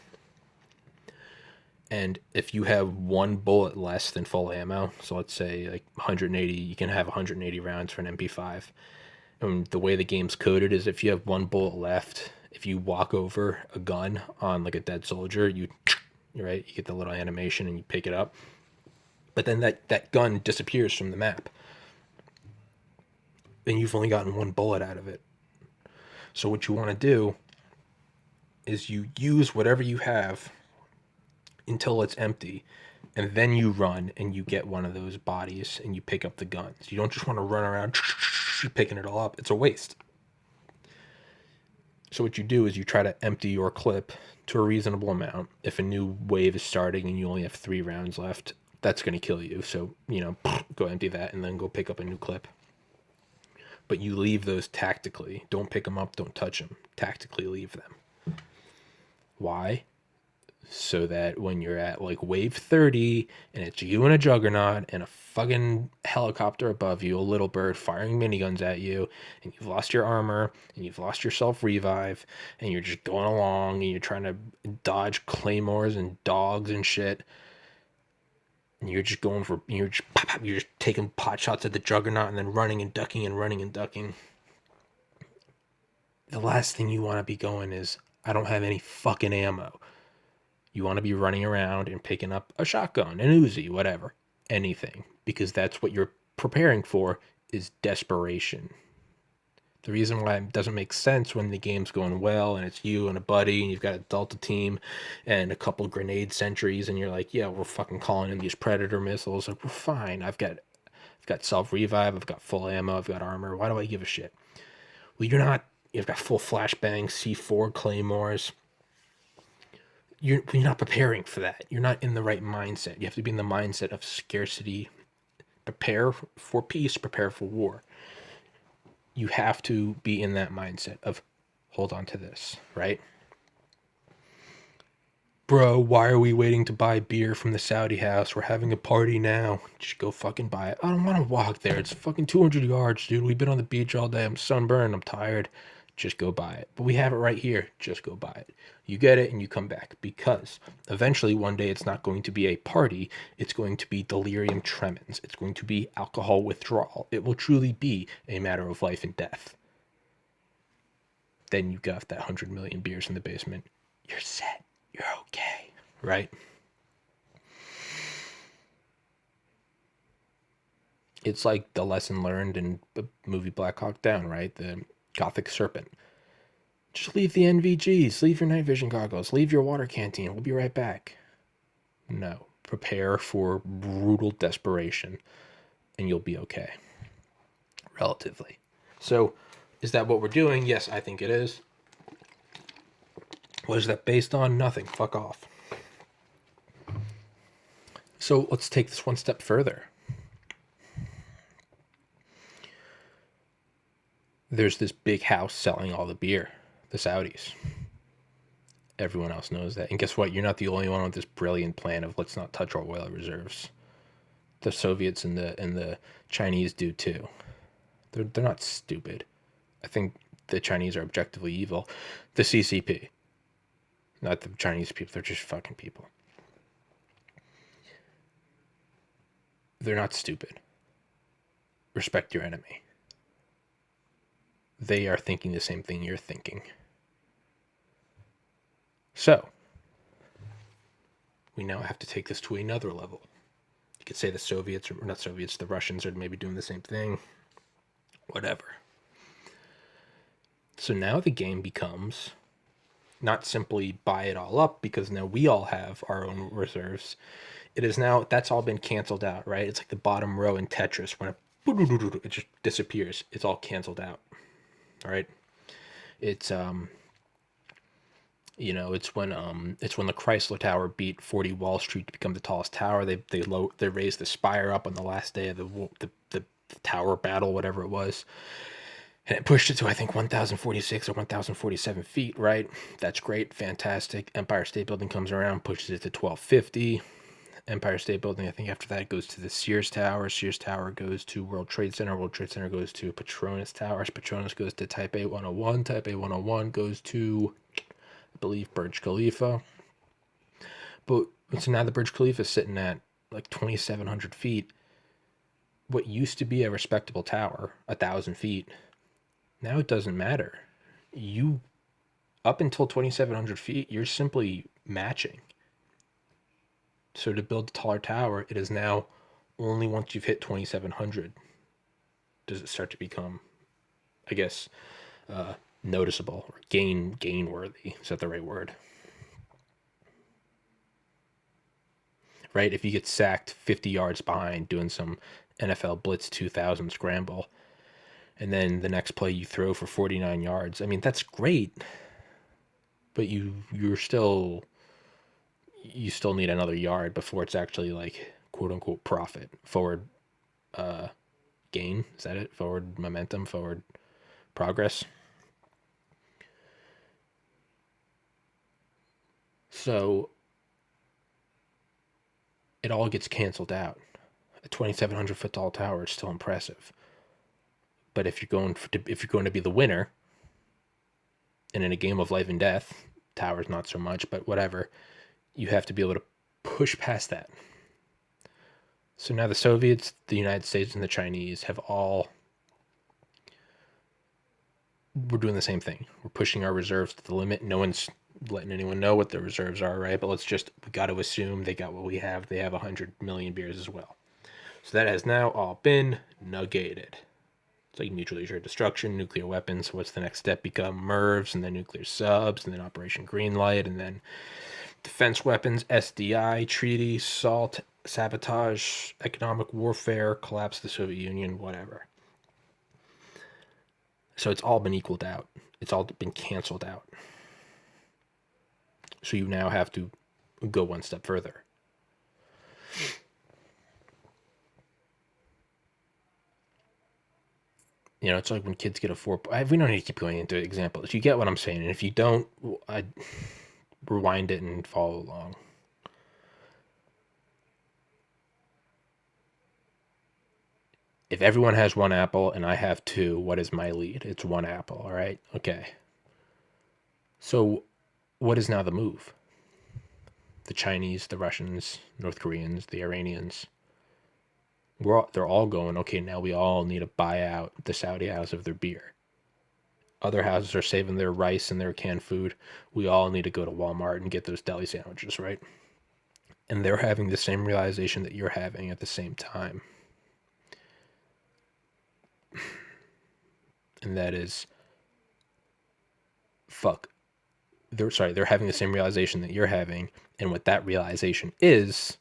And if you have one bullet less than full ammo, so let's say like 180, you can have 180 rounds for an MP5. And the way the game's coded is if you have one bullet left, if you walk over a gun on like a dead soldier, you get the little animation and you pick it up. But then that gun disappears from the map. And you've only gotten one bullet out of it. So what you want to do is you use whatever you have until it's empty, and then you run and you get one of those bodies and you pick up the guns. You don't just want to run around picking it all up. It's a waste. So what you do is you try to empty your clip to a reasonable amount. If a new wave is starting and you only have 3 rounds left, that's going to kill you. So, go empty that and then go pick up a new clip. But you leave those tactically. Don't pick them up. Don't touch them. Tactically leave them. Why? So that when you're at like wave 30 and it's you and a juggernaut and a fucking helicopter above you, a little bird firing miniguns at you, and you've lost your armor and you've lost your self-revive and you're just going along and you're trying to dodge claymores and dogs and shit, and you're just taking pot shots at the juggernaut and then running and ducking and running and ducking. The last thing you want to be going is, I don't have any fucking ammo. You want to be running around and picking up a shotgun, an Uzi, whatever, anything, because that's what you're preparing for is desperation. The reason why it doesn't make sense when the game's going well and it's you and a buddy and you've got a Delta team and a couple grenade sentries and you're like, yeah, we're fucking calling in these Predator missiles. Like, we're fine. I've got self-revive. I've got full ammo. I've got armor. Why do I give a shit? Well, you're not. You've got full flashbangs, C4 claymores. You're not preparing for that. You're not in the right mindset. You have to be in the mindset of scarcity. Prepare for peace, prepare for war. You have to be in that mindset of hold on to this, right? Bro, why are we waiting to buy beer from the Saudi house? We're having a party now. Just go fucking buy it. I don't want to walk there. It's fucking 200 yards, dude. We've been on the beach all day. I'm sunburned. I'm tired. Just go buy it. But we have it right here. Just go buy it. You get it and you come back, because eventually one day it's not going to be a party. It's going to be delirium tremens. It's going to be alcohol withdrawal. It will truly be a matter of life and death. Then you got that 100 million beers in the basement. You're set. You're okay, right? It's like the lesson learned in the movie Black Hawk Down, right? The Gothic Serpent. Just leave the NVGs, leave your night vision goggles, leave your water canteen. We'll be right back. No. Prepare for brutal desperation, and you'll be okay. Relatively. So, is that what we're doing? Yes, I think it is. What is that based on? Nothing. Fuck off. So, let's take this one step further. There's this big house selling all the beer, the Saudis. Everyone else knows that. And guess what? You're not the only one with this brilliant plan of let's not touch our oil reserves. The Soviets and the Chinese do too. They're not stupid. I think the Chinese are objectively evil. The CCP, not the Chinese people. They're just fucking people. They're not stupid. Respect your enemy. They are thinking the same thing you're thinking. So, we now have to take this to another level. You could say the Soviets, or not Soviets, the Russians are maybe doing the same thing. Whatever. So now the game becomes not simply buy it all up, because now we all have our own reserves. It is now, that's all been canceled out, right? It's like the bottom row in Tetris when it just disappears. It's all canceled out, right? It's it's when the Chrysler Tower beat 40 Wall Street to become the tallest tower. They raised the spire up on the last day of the tower battle, whatever it was, and it pushed it to, I think, 1,046 or 1,047 feet. Right, that's great, fantastic. Empire State Building comes around, pushes it to 1,250. Empire State Building, I think after that goes to the Sears Tower. Sears Tower goes to World Trade Center. World Trade Center goes to Petronas Towers. Petronas goes to Taipei 101. Taipei 101 goes to, I believe, Burj Khalifa. But so now the Burj Khalifa is sitting at like 2,700 feet. What used to be a respectable tower, 1,000 feet, now it doesn't matter. You, up until 2,700 feet, you're simply matching. So to build a taller tower, it is now only once you've hit 2,700 does it start to become, I guess, noticeable or gain worthy. Is that the right word? Right? If you get sacked 50 yards behind doing some NFL Blitz 2000 scramble, and then the next play you throw for 49 yards, I mean, that's great, but you still need another yard before it's actually like quote unquote profit, forward gain. Is that it? Forward momentum, forward progress. So it all gets canceled out. A 2,700 foot tall tower is still impressive, but if you're going to be the winner, and in a game of life and death, towers not so much, but whatever, you have to be able to push past that. So now the Soviets, the United States, and the Chinese we're doing the same thing. We're pushing our reserves to the limit. No one's letting anyone know what their reserves are, right? But we got to assume they got what we have. They have 100 million beers as well. So that has now all been negated. It's like mutually assured destruction, nuclear weapons. What's the next step? Become MIRVs, and then nuclear subs, and then Operation Greenlight, and then defense weapons, SDI, treaty, SALT, sabotage, economic warfare, collapse of the Soviet Union, whatever. So it's all been equaled out. It's all been canceled out. So you now have to go one step further. It's like when kids get a 4. We don't need to keep going into examples. You get what I'm saying. And if you don't, I rewind it and follow along. If everyone has one apple and I have 2, what is my lead? It's 1 apple, all right? Okay. So what is now the move? The Chinese, the Russians, North Koreans, the Iranians, they're all going, okay, now we all need to buy out the Saudi house of their beer. Other houses are saving their rice and their canned food. We all need to go to Walmart and get those deli sandwiches, right? And they're having the same realization that you're having at the same time. And that is, they're having the same realization that you're having. And what that realization is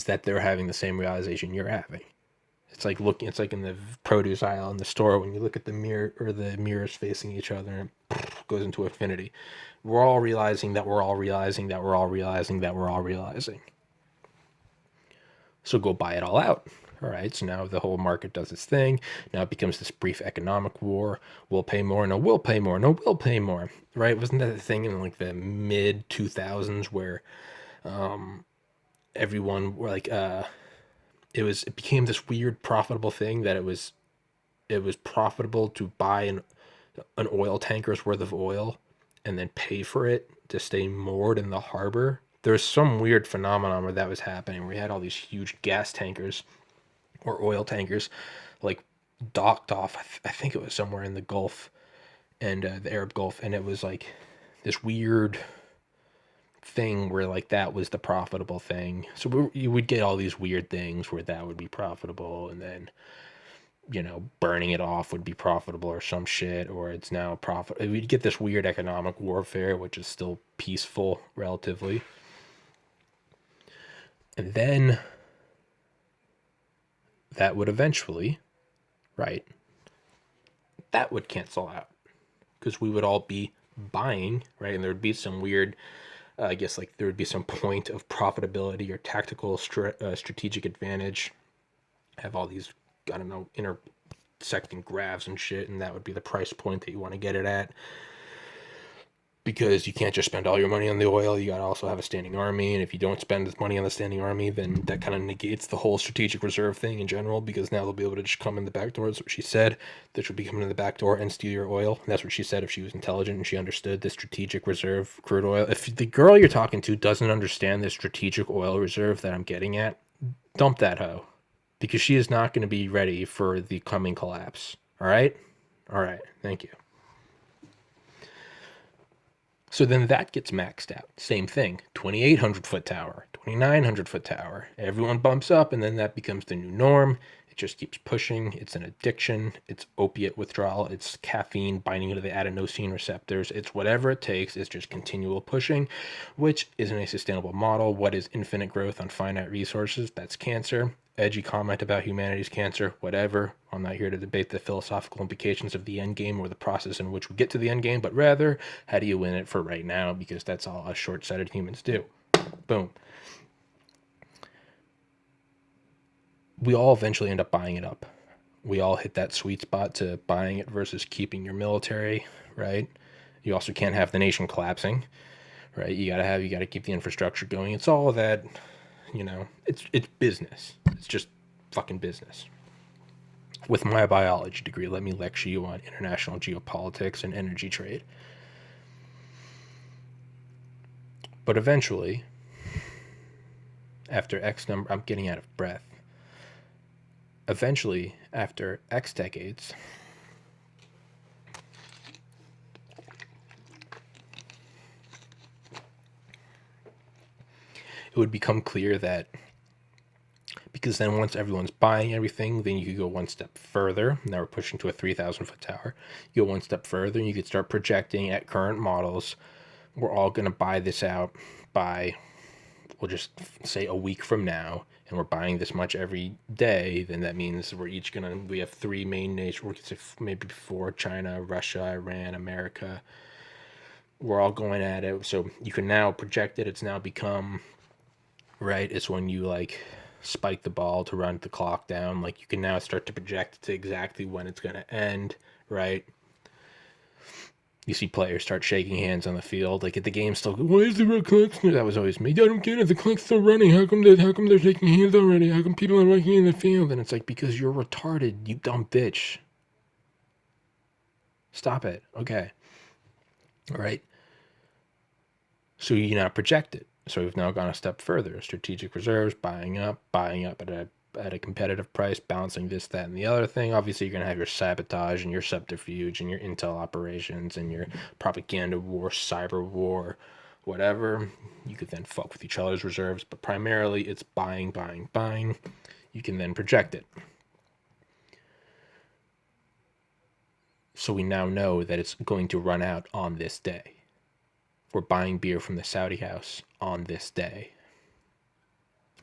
that they're having the same realization you're having. It's like in the produce aisle in the store when you look at the mirror, or the mirrors facing each other, and it goes into infinity. We're all realizing that we're all realizing that we're all realizing that we're all realizing. So go buy it all out. All right, so now the whole market does its thing. Now it becomes this brief economic war. We'll pay more. No, we'll pay more. No, we'll pay more. Right? Wasn't that the thing in like the mid 2000s where everyone were like it became this weird profitable thing that it was profitable to buy an oil tanker's worth of oil and then pay for it to stay moored in the harbor. There's some weird phenomenon where that was happening, where we had all these huge gas tankers or oil tankers like docked off. I think it was somewhere in the Gulf and the Arab Gulf, and it was like this weird thing where like that was the profitable thing. So you would get all these weird things where that would be profitable, and then burning it off would be profitable or some shit, or it's now profit. We'd get this weird economic warfare, which is still peaceful relatively. And then that would eventually, right, that would cancel out because we would all be buying, right? And there would be some weird, I guess, like there would be some point of profitability or tactical strategic advantage. Have all these, I don't know, intersecting graphs and shit, and that would be the price point that you want to get it at. Because you can't just spend all your money on the oil, you gotta also have a standing army, and if you don't spend money on the standing army, then that kind of negates the whole strategic reserve thing in general, because now they'll be able to just come in the back door. That's what she said. They should be coming in the back door and steal your oil. And that's what she said if she was intelligent and she understood the strategic reserve crude oil. If the girl you're talking to doesn't understand the strategic oil reserve that I'm getting at, dump that hoe. Because she is not going to be ready for the coming collapse. All right? All right. Thank you. So then that gets maxed out. Same thing, 2,800 foot tower, 2,900 foot tower. Everyone bumps up, and then that becomes the new norm. It just keeps pushing. It's an addiction. It's opiate withdrawal. It's caffeine binding into the adenosine receptors. It's whatever it takes. It's just continual pushing, which isn't a sustainable model. What is infinite growth on finite resources? That's cancer. Edgy comment about humanity's cancer, whatever. I'm not here to debate the philosophical implications of the end game or the process in which we get to the end game, but rather, how do you win it for right now? Because that's all us short-sighted humans do. Boom. We all eventually end up buying it up. We all hit that sweet spot to buying it versus keeping your military, right? You also can't have the nation collapsing, right? You gotta keep the infrastructure going. It's all of that, it's business. It's just fucking business. With my biology degree, let me lecture you on international geopolitics and energy trade. But eventually, after X number, I'm getting out of breath. Eventually, after X decades, it would become clear that, because then once everyone's buying everything, then you could go one step further. Now we're pushing to a 3,000 foot tower. You go one step further and you could start projecting at current models. We're all going to buy this out by, we'll just say a week from now, and we're buying this much every day. Then that means we have three main nations, we could say maybe four: China, Russia, Iran, America. We're all going at it. So you can now project it. It's now become, right, it's when you like spike the ball to run the clock down. Like you can now start to project to exactly when it's going to end, right? You see players start shaking hands on the field. Like, at the game still, why is the clock? That was always me. I don't get it. The clock's still running. How come they're shaking hands already? How come people are walking in the field? And it's like, because you're retarded, you dumb bitch. Stop it. Okay. All right. So you now project it. So we've now gone a step further. Strategic reserves, buying up at a competitive price, balancing this, that, and the other thing. Obviously, you're going to have your sabotage and your subterfuge and your intel operations and your propaganda war, cyber war, whatever. You could then fuck with each other's reserves, but primarily it's buying, buying, buying. You can then project it. So we now know that it's going to run out on this day. We're buying beer from the Saudi house on this day.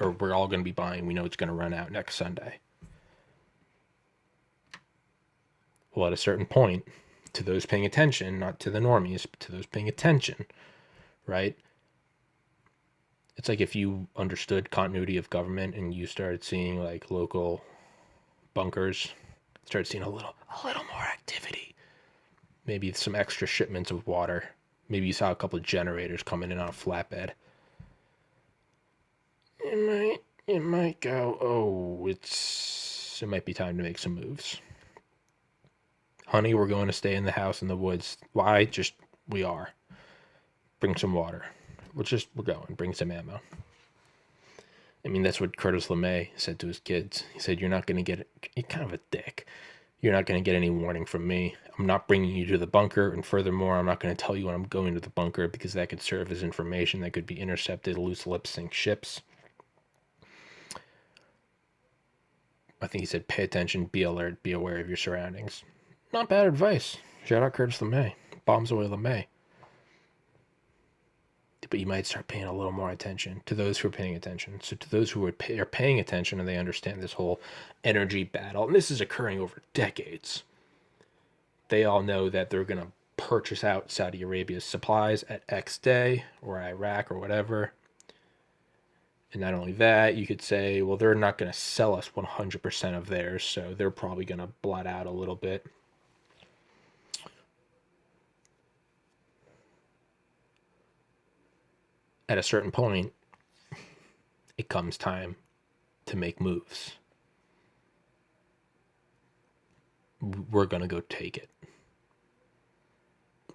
Or we're all going to be buying. We know it's going to run out next Sunday. Well, at a certain point, to those paying attention, not to the normies, but to those paying attention, right? It's like if you understood continuity of government and you started seeing like local bunkers, started seeing a little more activity. Maybe some extra shipments of water. Maybe you saw a couple of generators coming in on a flatbed. It might go, it might be time to make some moves. Honey, we're going to stay in the house in the woods. Why? Just, we are. Bring some water. We're going. Bring some ammo. I mean, that's what Curtis LeMay said to his kids. He said, you're not going to get it. You're kind of a dick. You're not going to get any warning from me. I'm not bringing you to the bunker. And furthermore, I'm not going to tell you when I'm going to the bunker because that could serve as information that could be intercepted, loose lips sink ships. I think he said, pay attention, be alert, be aware of your surroundings. Not bad advice. Shout out Curtis LeMay. Bombs away LeMay. But you might start paying a little more attention to those who are paying attention. So to those who are paying attention and they understand this whole energy battle, and this is occurring over decades, they all know that they're going to purchase out Saudi Arabia's supplies at X day, or Iraq, or whatever. And not only that, you could say, well, they're not going to sell us 100% of theirs, so they're probably going to blot out a little bit. At a certain point, it comes time to make moves. We're going to go take it.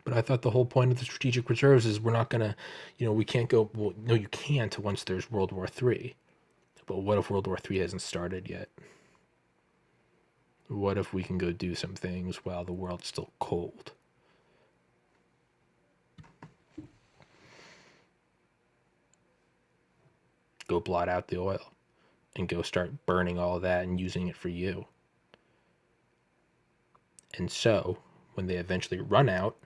But I thought the whole point of the strategic reserves is we're not going to, we can't go, well, no, you can't once there's World War III. But what if World War III hasn't started yet? What if we can go do some things while the world's still cold? Go blot out the oil and go start burning all of that and using it for you. And so, when they eventually run out,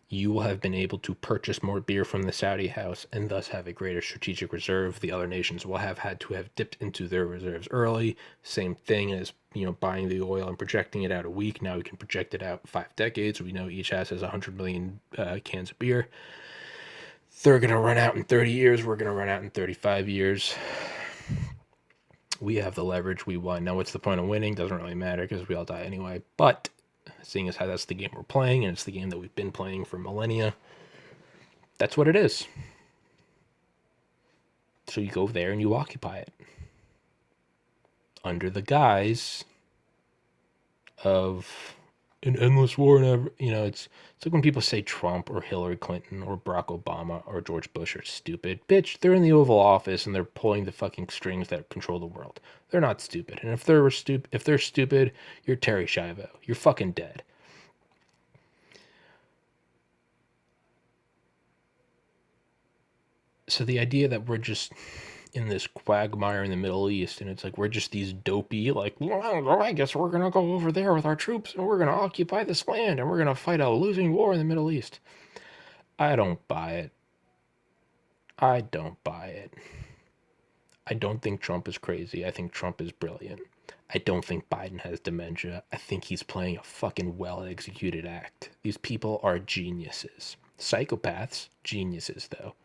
you will have been able to purchase more beer from the Saudi house and thus have a greater strategic reserve. The other nations will have had to have dipped into their reserves early. Same thing as, buying the oil and projecting it out a week. Now we can project it out 5 decades. We know each house has 100 million cans of beer. They're going to run out in 30 years. We're going to run out in 35 years. We have the leverage. We won. Now, what's the point of winning? Doesn't really matter because we all die anyway. But seeing as how that's the game we're playing, and it's the game that we've been playing for millennia, that's what it is. So you go there and you occupy it. Under the guise of an endless war, and it's like when people say Trump or Hillary Clinton or Barack Obama or George Bush are stupid. Bitch, they're in the Oval Office and they're pulling the fucking strings that control the world. They're not stupid. And if they're stupid, you're Terry Schiavo. You're fucking dead. So the idea that we're just in this quagmire in the Middle East, and it's like we're just these dopey, well, I guess we're gonna go over there with our troops and we're gonna occupy this land and we're gonna fight a losing war in the Middle East. I don't buy it. I don't buy it. I don't think Trump is crazy. I think Trump is brilliant. I don't think Biden has dementia. I think he's playing a fucking well-executed act. These people are geniuses. Psychopaths, geniuses, though.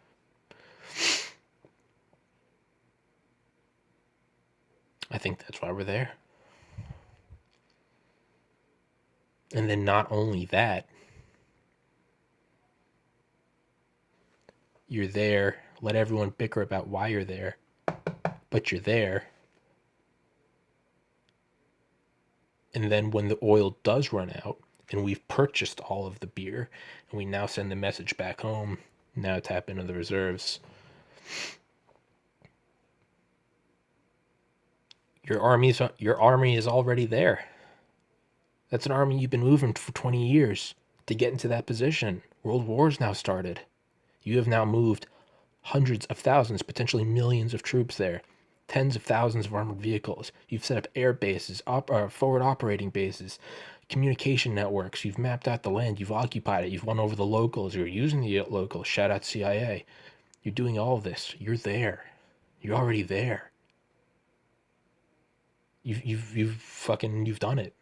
I think that's why we're there. And then not only that, you're there, let everyone bicker about why you're there, but you're there. And then when the oil does run out, and we've purchased all of the beer, and we now send the message back home, now tap into the reserves. Your army is already there. That's an army you've been moving for 20 years to get into that position. World War's now started. You have now moved hundreds of thousands, potentially millions of troops there. Tens of thousands of armored vehicles. You've set up air bases, forward operating bases, communication networks. You've mapped out the land. You've occupied it. You've won over the locals. You're using the locals. Shout out CIA. You're doing all of this. You're there. You're already there. You've done it.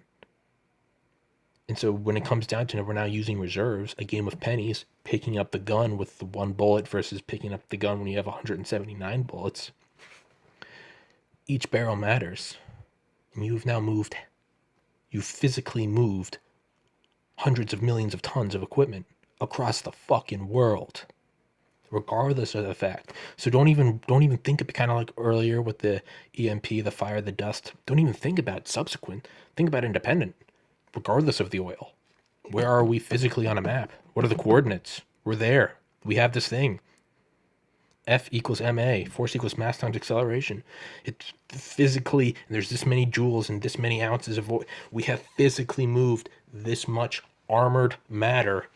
And so when it comes down to it, we're now using reserves, a game of pennies, picking up the gun with the 1 bullet versus picking up the gun when you have 179 bullets. Each barrel matters. And you've physically moved hundreds of millions of tons of equipment across the fucking world, regardless of the fact. So don't even think of it, kind of like earlier with the EMP, the fire, the dust. Don't even think about subsequent. Think about independent. regardless of the oil. Where are we physically on a map? What are the coordinates? We're there. We have this thing. F equals ma, force equals mass times acceleration. It's physically, there's this many joules and this many ounces of oil. We have physically moved this much armored matter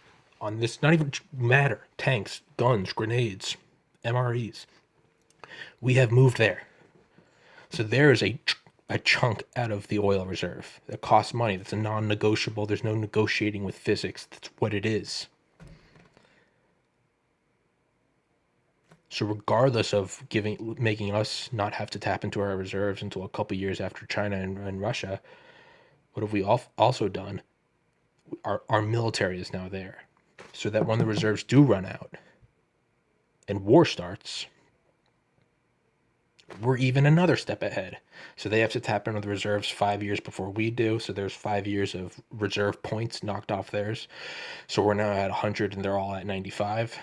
on this, not even matter, tanks, guns, grenades, MREs. We have moved there. So there is a chunk out of the oil reserve that costs money. That's a non-negotiable. There's no negotiating with physics. That's what it is. So regardless of making us not have to tap into our reserves until a couple years after China and Russia, what have we also done? Our military is now there, so that when the reserves do run out and war starts, we're even another step ahead. So they have to tap into the reserves 5 years before we do. So there's 5 years of reserve points knocked off theirs. So we're now at 100 and they're all at 95.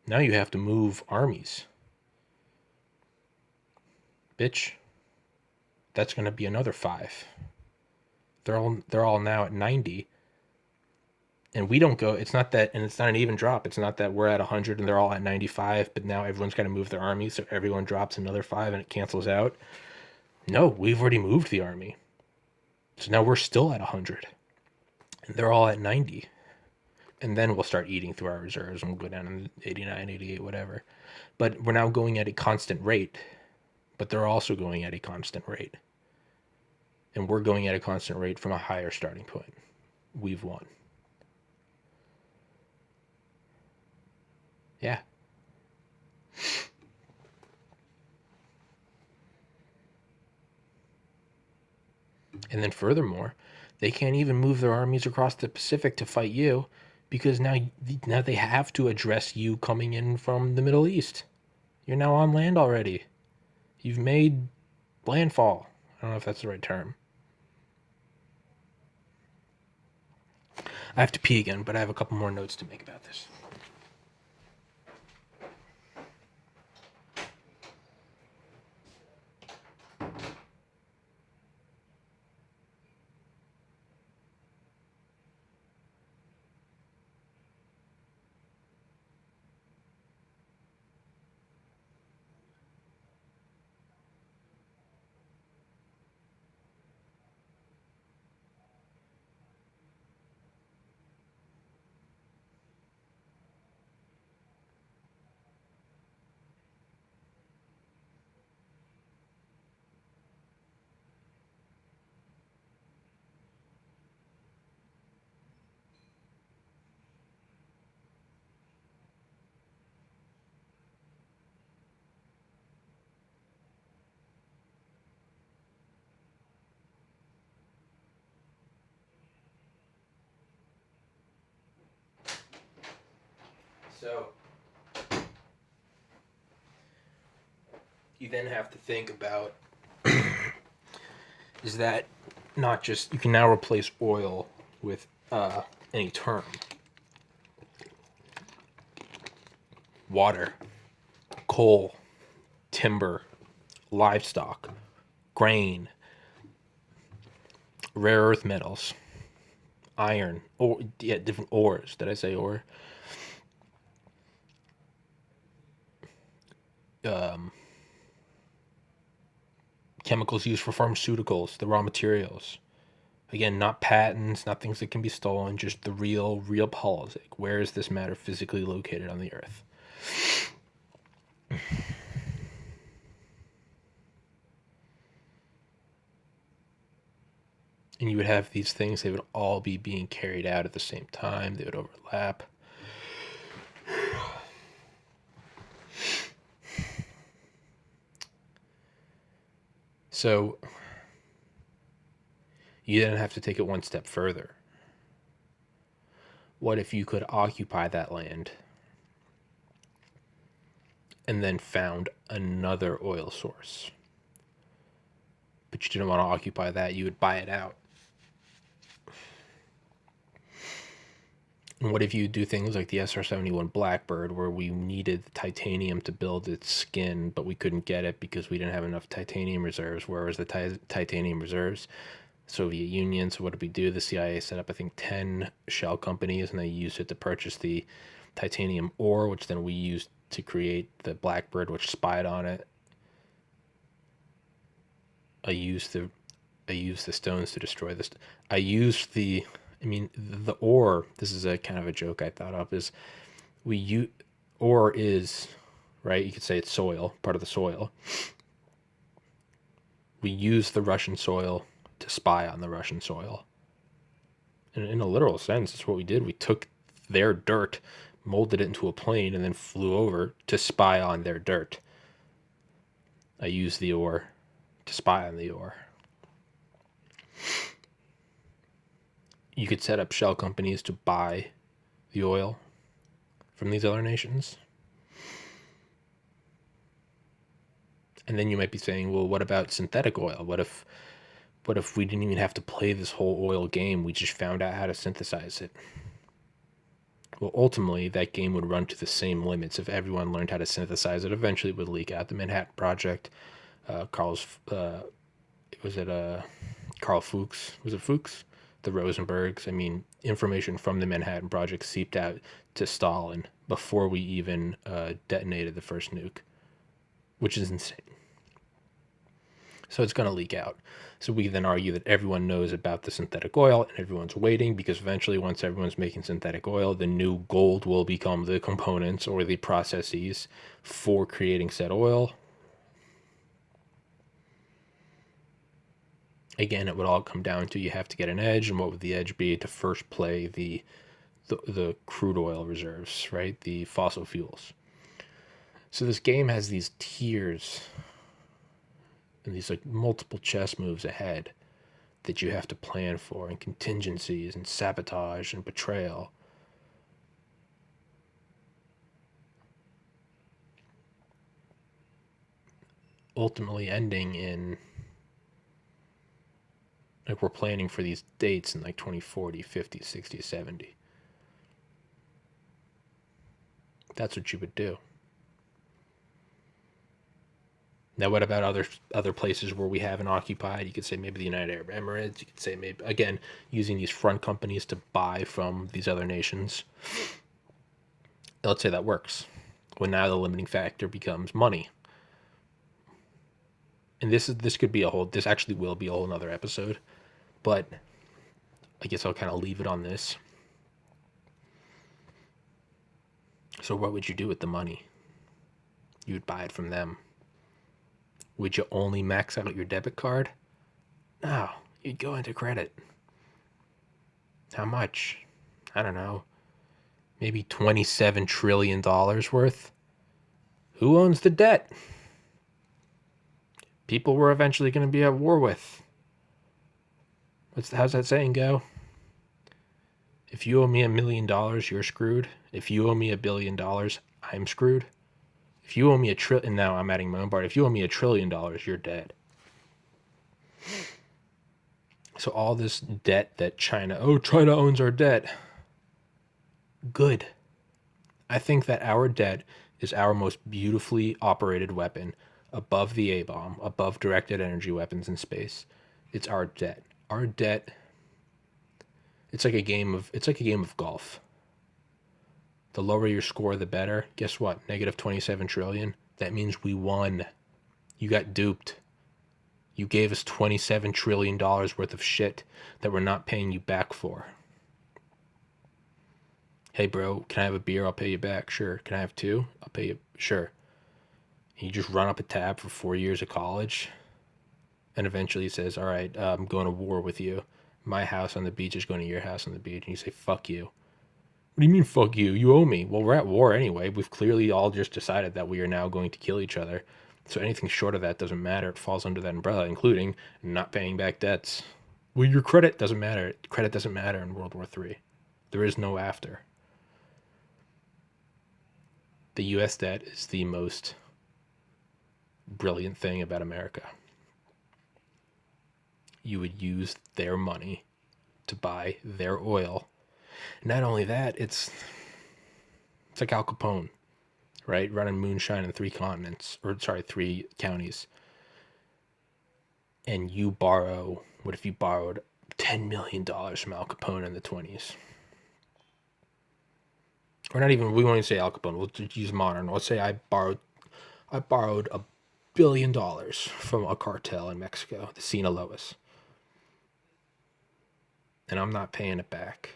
Now you have to move armies. Bitch, that's going to be another 5. They're all now at 90. And we don't go, it's not that, and it's not an even drop. It's not that we're at 100 and they're all at 95, but now everyone's got to move their army, so everyone drops another 5 and it cancels out. No, we've already moved the army. So now we're still at 100. And they're all at 90. And then we'll start eating through our reserves and we'll go down to 89, 88, whatever. But we're now going at a constant rate. But they're also going at a constant rate. And we're going at a constant rate from a higher starting point. We've won. Yeah. And then furthermore, they can't even move their armies across the Pacific to fight you because now they have to address you coming in from the Middle East. You're now on land already. You've made landfall. I don't know if that's the right term. I have to pee again, but I have a couple more notes to make about this. So you then have to think about is that not just, you can now replace oil with any term. Water, coal, timber, livestock, grain, rare earth metals, iron, or yeah, different ores. Did I say ore? Chemicals used for pharmaceuticals, the raw materials. Again, not patents, not things that can be stolen, just the real politic. Where is this matter physically located on the earth? And you would have these things, they would all be being carried out at the same time, they would overlap. So you then have to take it one step further. What if you could occupy that land and then found another oil source? But you didn't want to occupy that, you would buy it out. And what if you do things like the SR-71 Blackbird, where we needed titanium to build its skin, but we couldn't get it because we didn't have enough titanium reserves? Where was the titanium reserves? Soviet Union. So what did we do? The CIA set up, I think, 10 shell companies, and they used it to purchase the titanium ore, which then we used to create the Blackbird, which spied on it. I used the stones to destroy this. I used the. I mean, the ore. This is a kind of a joke I thought of. Is ore is, right? You could say it's soil, part of the soil. We use the Russian soil to spy on the Russian soil. And in a literal sense, that's what we did. We took their dirt, molded it into a plane, and then flew over to spy on their dirt. I used the ore to spy on the ore. You could set up shell companies to buy the oil from these other nations. And then you might be saying, well, what about synthetic oil? What if we didn't even have to play this whole oil game? We just found out how to synthesize it. Well, ultimately, that game would run to the same limits. If everyone learned how to synthesize it, eventually it would leak out. The Manhattan Project, Carl Fuchs? Was it Fuchs? The Rosenbergs. I mean, information from the Manhattan Project seeped out to Stalin before we even detonated the first nuke, which is insane. So it's going to leak out. So we then argue that everyone knows about the synthetic oil and everyone's waiting, because eventually, once everyone's making synthetic oil, the new gold will become the components or the processes for creating said oil. Again, it would all come down to, you have to get an edge, and what would the edge be? To first play the crude oil reserves, right? The fossil fuels. So this game has these tiers and these like multiple chess moves ahead that you have to plan for, and contingencies and sabotage and betrayal. Ultimately ending in, like, we're planning for these dates in like 2040, 50, 60, 70. That's what you would do. Now, what about other places where we haven't occupied? You could say maybe the United Arab Emirates. You could say maybe, again, using these front companies to buy from these other nations. Let's say that works. Well, now the limiting factor becomes money. And this could be this actually will be a whole nother episode. But I guess I'll kind of leave it on this. So what would you do with the money? You would buy it from them. Would you only max out your debit card? No, you'd go into credit. How much? I don't know. Maybe $27 trillion worth? Who owns the debt? People we're eventually going to be at war with. How's that saying go? If you owe me $1 million, you're screwed. If you owe me $1 billion, I'm screwed. If you owe me and now I'm adding my own part. If you owe me $1 trillion, you're dead. So all this debt that China owns our debt. Good. I think that our debt is our most beautifully operated weapon, above the A-bomb, above directed energy weapons in space. It's our debt. Our debt. It's like a game of golf. The lower your score, the better. Guess what? Negative 27 trillion. That means we won. You got duped. You gave us $27 trillion worth of shit that we're not paying you back for. Hey, bro, can I have a beer? I'll pay you back. Sure. Can I have two? I'll pay you. Sure. And you just run up a tab for 4 years of college. And eventually he says, all right, I'm going to war with you. My house on the beach is going to your house on the beach. And you say, fuck you. What do you mean, fuck you? You owe me. Well, we're at war anyway. We've clearly all just decided that we are now going to kill each other. So anything short of that doesn't matter. It falls under that umbrella, including not paying back debts. Well, your credit doesn't matter. Credit doesn't matter in World War III. There is no after. The U.S. debt is the most brilliant thing about America. You would use their money to buy their oil. Not only that, it's like Al Capone, right? Running moonshine in 3 counties. and you borrow, what if you borrowed $10 million from Al Capone in the 20s? Or not even, we won't even say Al Capone, we'll just use modern. Let's say I borrowed $1 billion from a cartel in Mexico, the Sinaloas, and I'm not paying it back.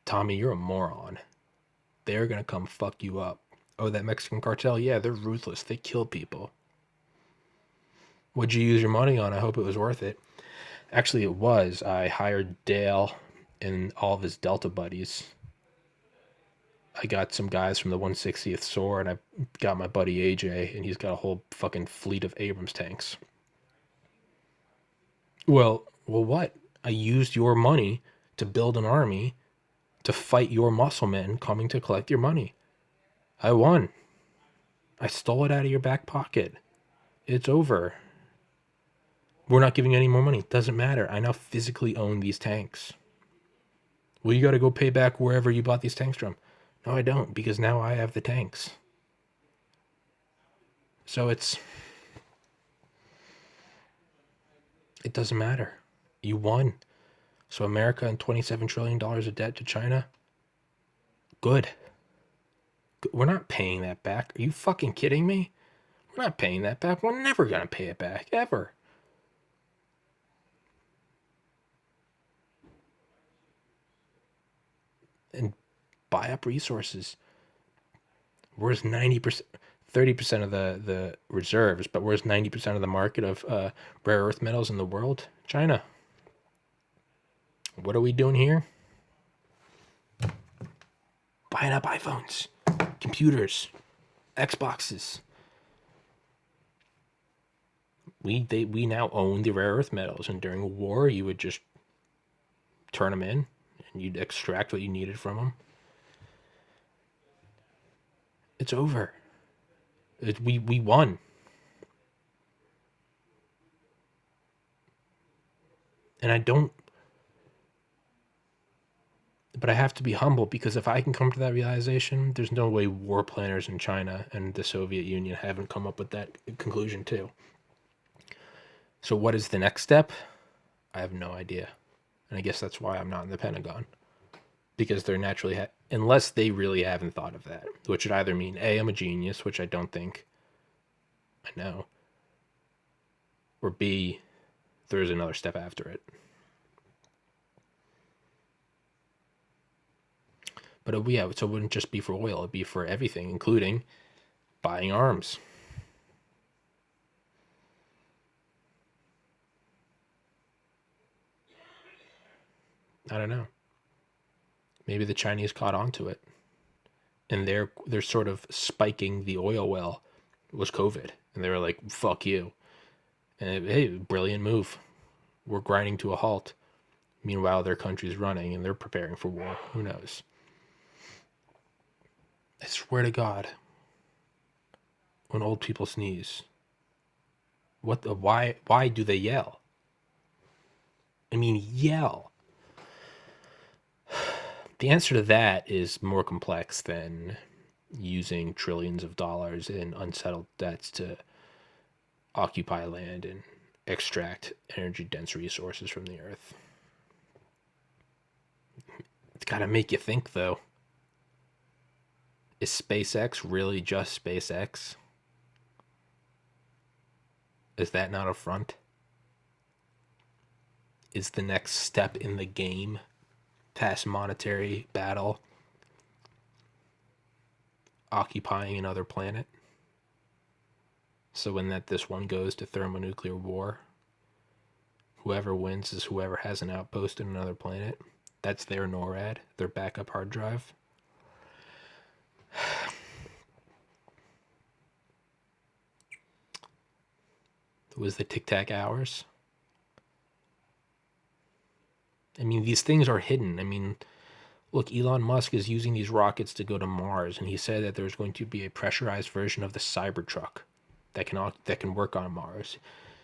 Tommy, you're a moron. They're gonna come fuck you up. Oh, that Mexican cartel? Yeah, they're ruthless. They kill people. What'd you use your money on? I hope it was worth it. Actually, it was. I hired Dale and all of his Delta buddies. I got some guys from the 160th SOAR, and I got my buddy AJ, and he's got a whole fucking fleet of Abrams tanks. Well, what? I used your money to build an army to fight your muscle men coming to collect your money. I won. I stole it out of your back pocket. It's over. We're not giving you any more money. Doesn't matter. I now physically own these tanks. Well, you got to go pay back wherever you bought these tanks from. No, I don't, because now I have the tanks. So it doesn't matter. You won. So America and $27 trillion of debt to China? Good. We're not paying that back. Are you fucking kidding me? We're not paying that back. We're never going to pay it back, ever. And buy up resources. Where's 90%, 30% of the reserves, but where's 90% of the market of rare earth metals in the world? China. What are we doing here? Buying up iPhones, computers, Xboxes. We now own the rare earth metals, and during a war, you would just turn them in, and you'd extract what you needed from them. It's over. We won. And I don't, but I have to be humble, because if I can come to that realization, there's no way war planners in China and the Soviet Union haven't come up with that conclusion too. So what is the next step? I have no idea. And I guess that's why I'm not in the Pentagon. Because they're naturally, unless they really haven't thought of that, which would either mean A, I'm a genius, which I don't think I know, or B, there's another step after it. But yeah, so it wouldn't just be for oil, it'd be for everything, including buying arms. I don't know. Maybe the Chinese caught on to it, and they're sort of spiking the oil well was COVID, and they were like, "Fuck you," and hey, brilliant move. We're grinding to a halt. Meanwhile, their country's running, and they're preparing for war. Who knows? I swear to God, when old people sneeze, why do they yell? I mean, yell. The answer to that is more complex than using trillions of dollars in unsettled debts to occupy land and extract energy dense resources from the earth. It's got to make you think, though. Is SpaceX really just SpaceX? Is that not a front? Is the next step in the game past monetary battle occupying another planet? So when this one goes to thermonuclear war, whoever wins is whoever has an outpost in another planet. That's their NORAD, their backup hard drive. It was the tic-tac hours. I mean, these things are hidden. I mean, look, Elon Musk is using these rockets to go to Mars, and he said that there's going to be a pressurized version of the Cybertruck that can work on Mars.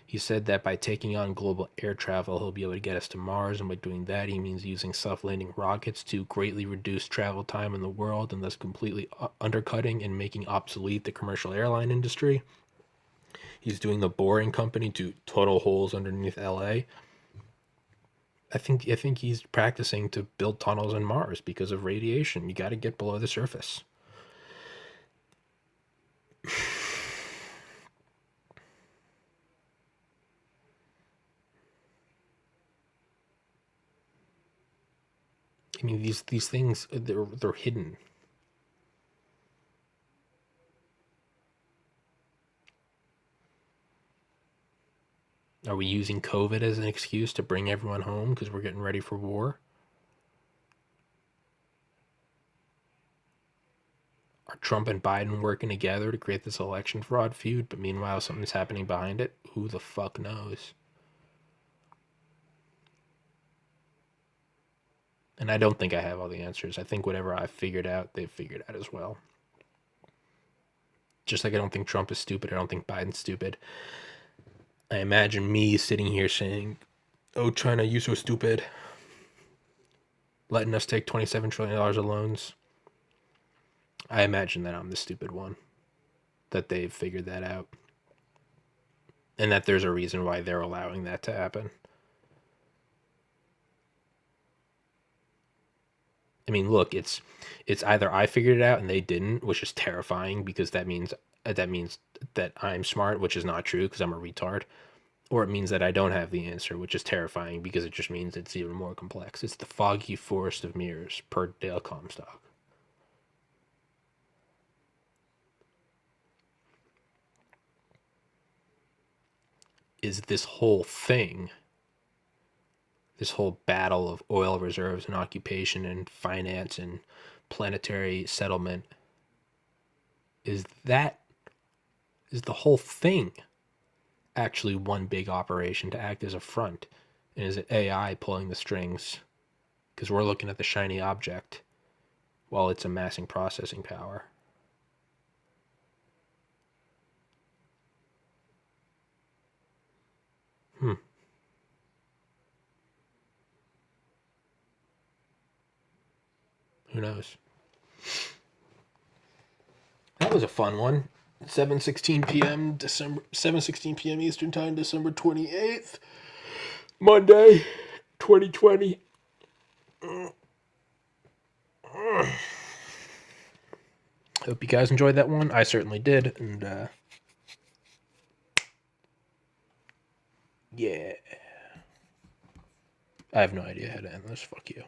He said that by taking on global air travel, he'll be able to get us to Mars, and by doing that, he means using self-landing rockets to greatly reduce travel time in the world, and thus completely undercutting and making obsolete the commercial airline industry. He's doing the Boring Company to total holes underneath LA. I think he's practicing to build tunnels on Mars because of radiation. You got to get below the surface. I mean, these things, they're hidden. Are we using COVID as an excuse to bring everyone home because we're getting ready for war? Are Trump and Biden working together to create this election fraud feud, but meanwhile something's happening behind it? Who the fuck knows? And I don't think I have all the answers. I think whatever I've figured out, they've figured out as well. Just like I don't think Trump is stupid, I don't think Biden's stupid. I imagine me sitting here saying, "Oh, China, you so stupid. Letting us take $27 trillion of loans." I imagine that I'm the stupid one. That they've figured that out. And that there's a reason why they're allowing that to happen. I mean, look, it's either I figured it out and they didn't, which is terrifying because that means that I'm smart, which is not true because I'm a retard, or it means that I don't have the answer, which is terrifying because it just means it's even more complex. It's the foggy forest of mirrors per Dale Comstock. Is this whole thing, this whole battle of oil reserves and occupation and finance and planetary settlement, is the whole thing actually one big operation to act as a front? And is it AI pulling the strings? Because we're looking at the shiny object while it's amassing processing power. Who knows? That was a fun one. 7:16 p.m. December 7:16 p.m. Eastern Time, December 28th, Monday, 2020. Hope you guys enjoyed that one. I certainly did, and yeah. I have no idea how to end this. Fuck you.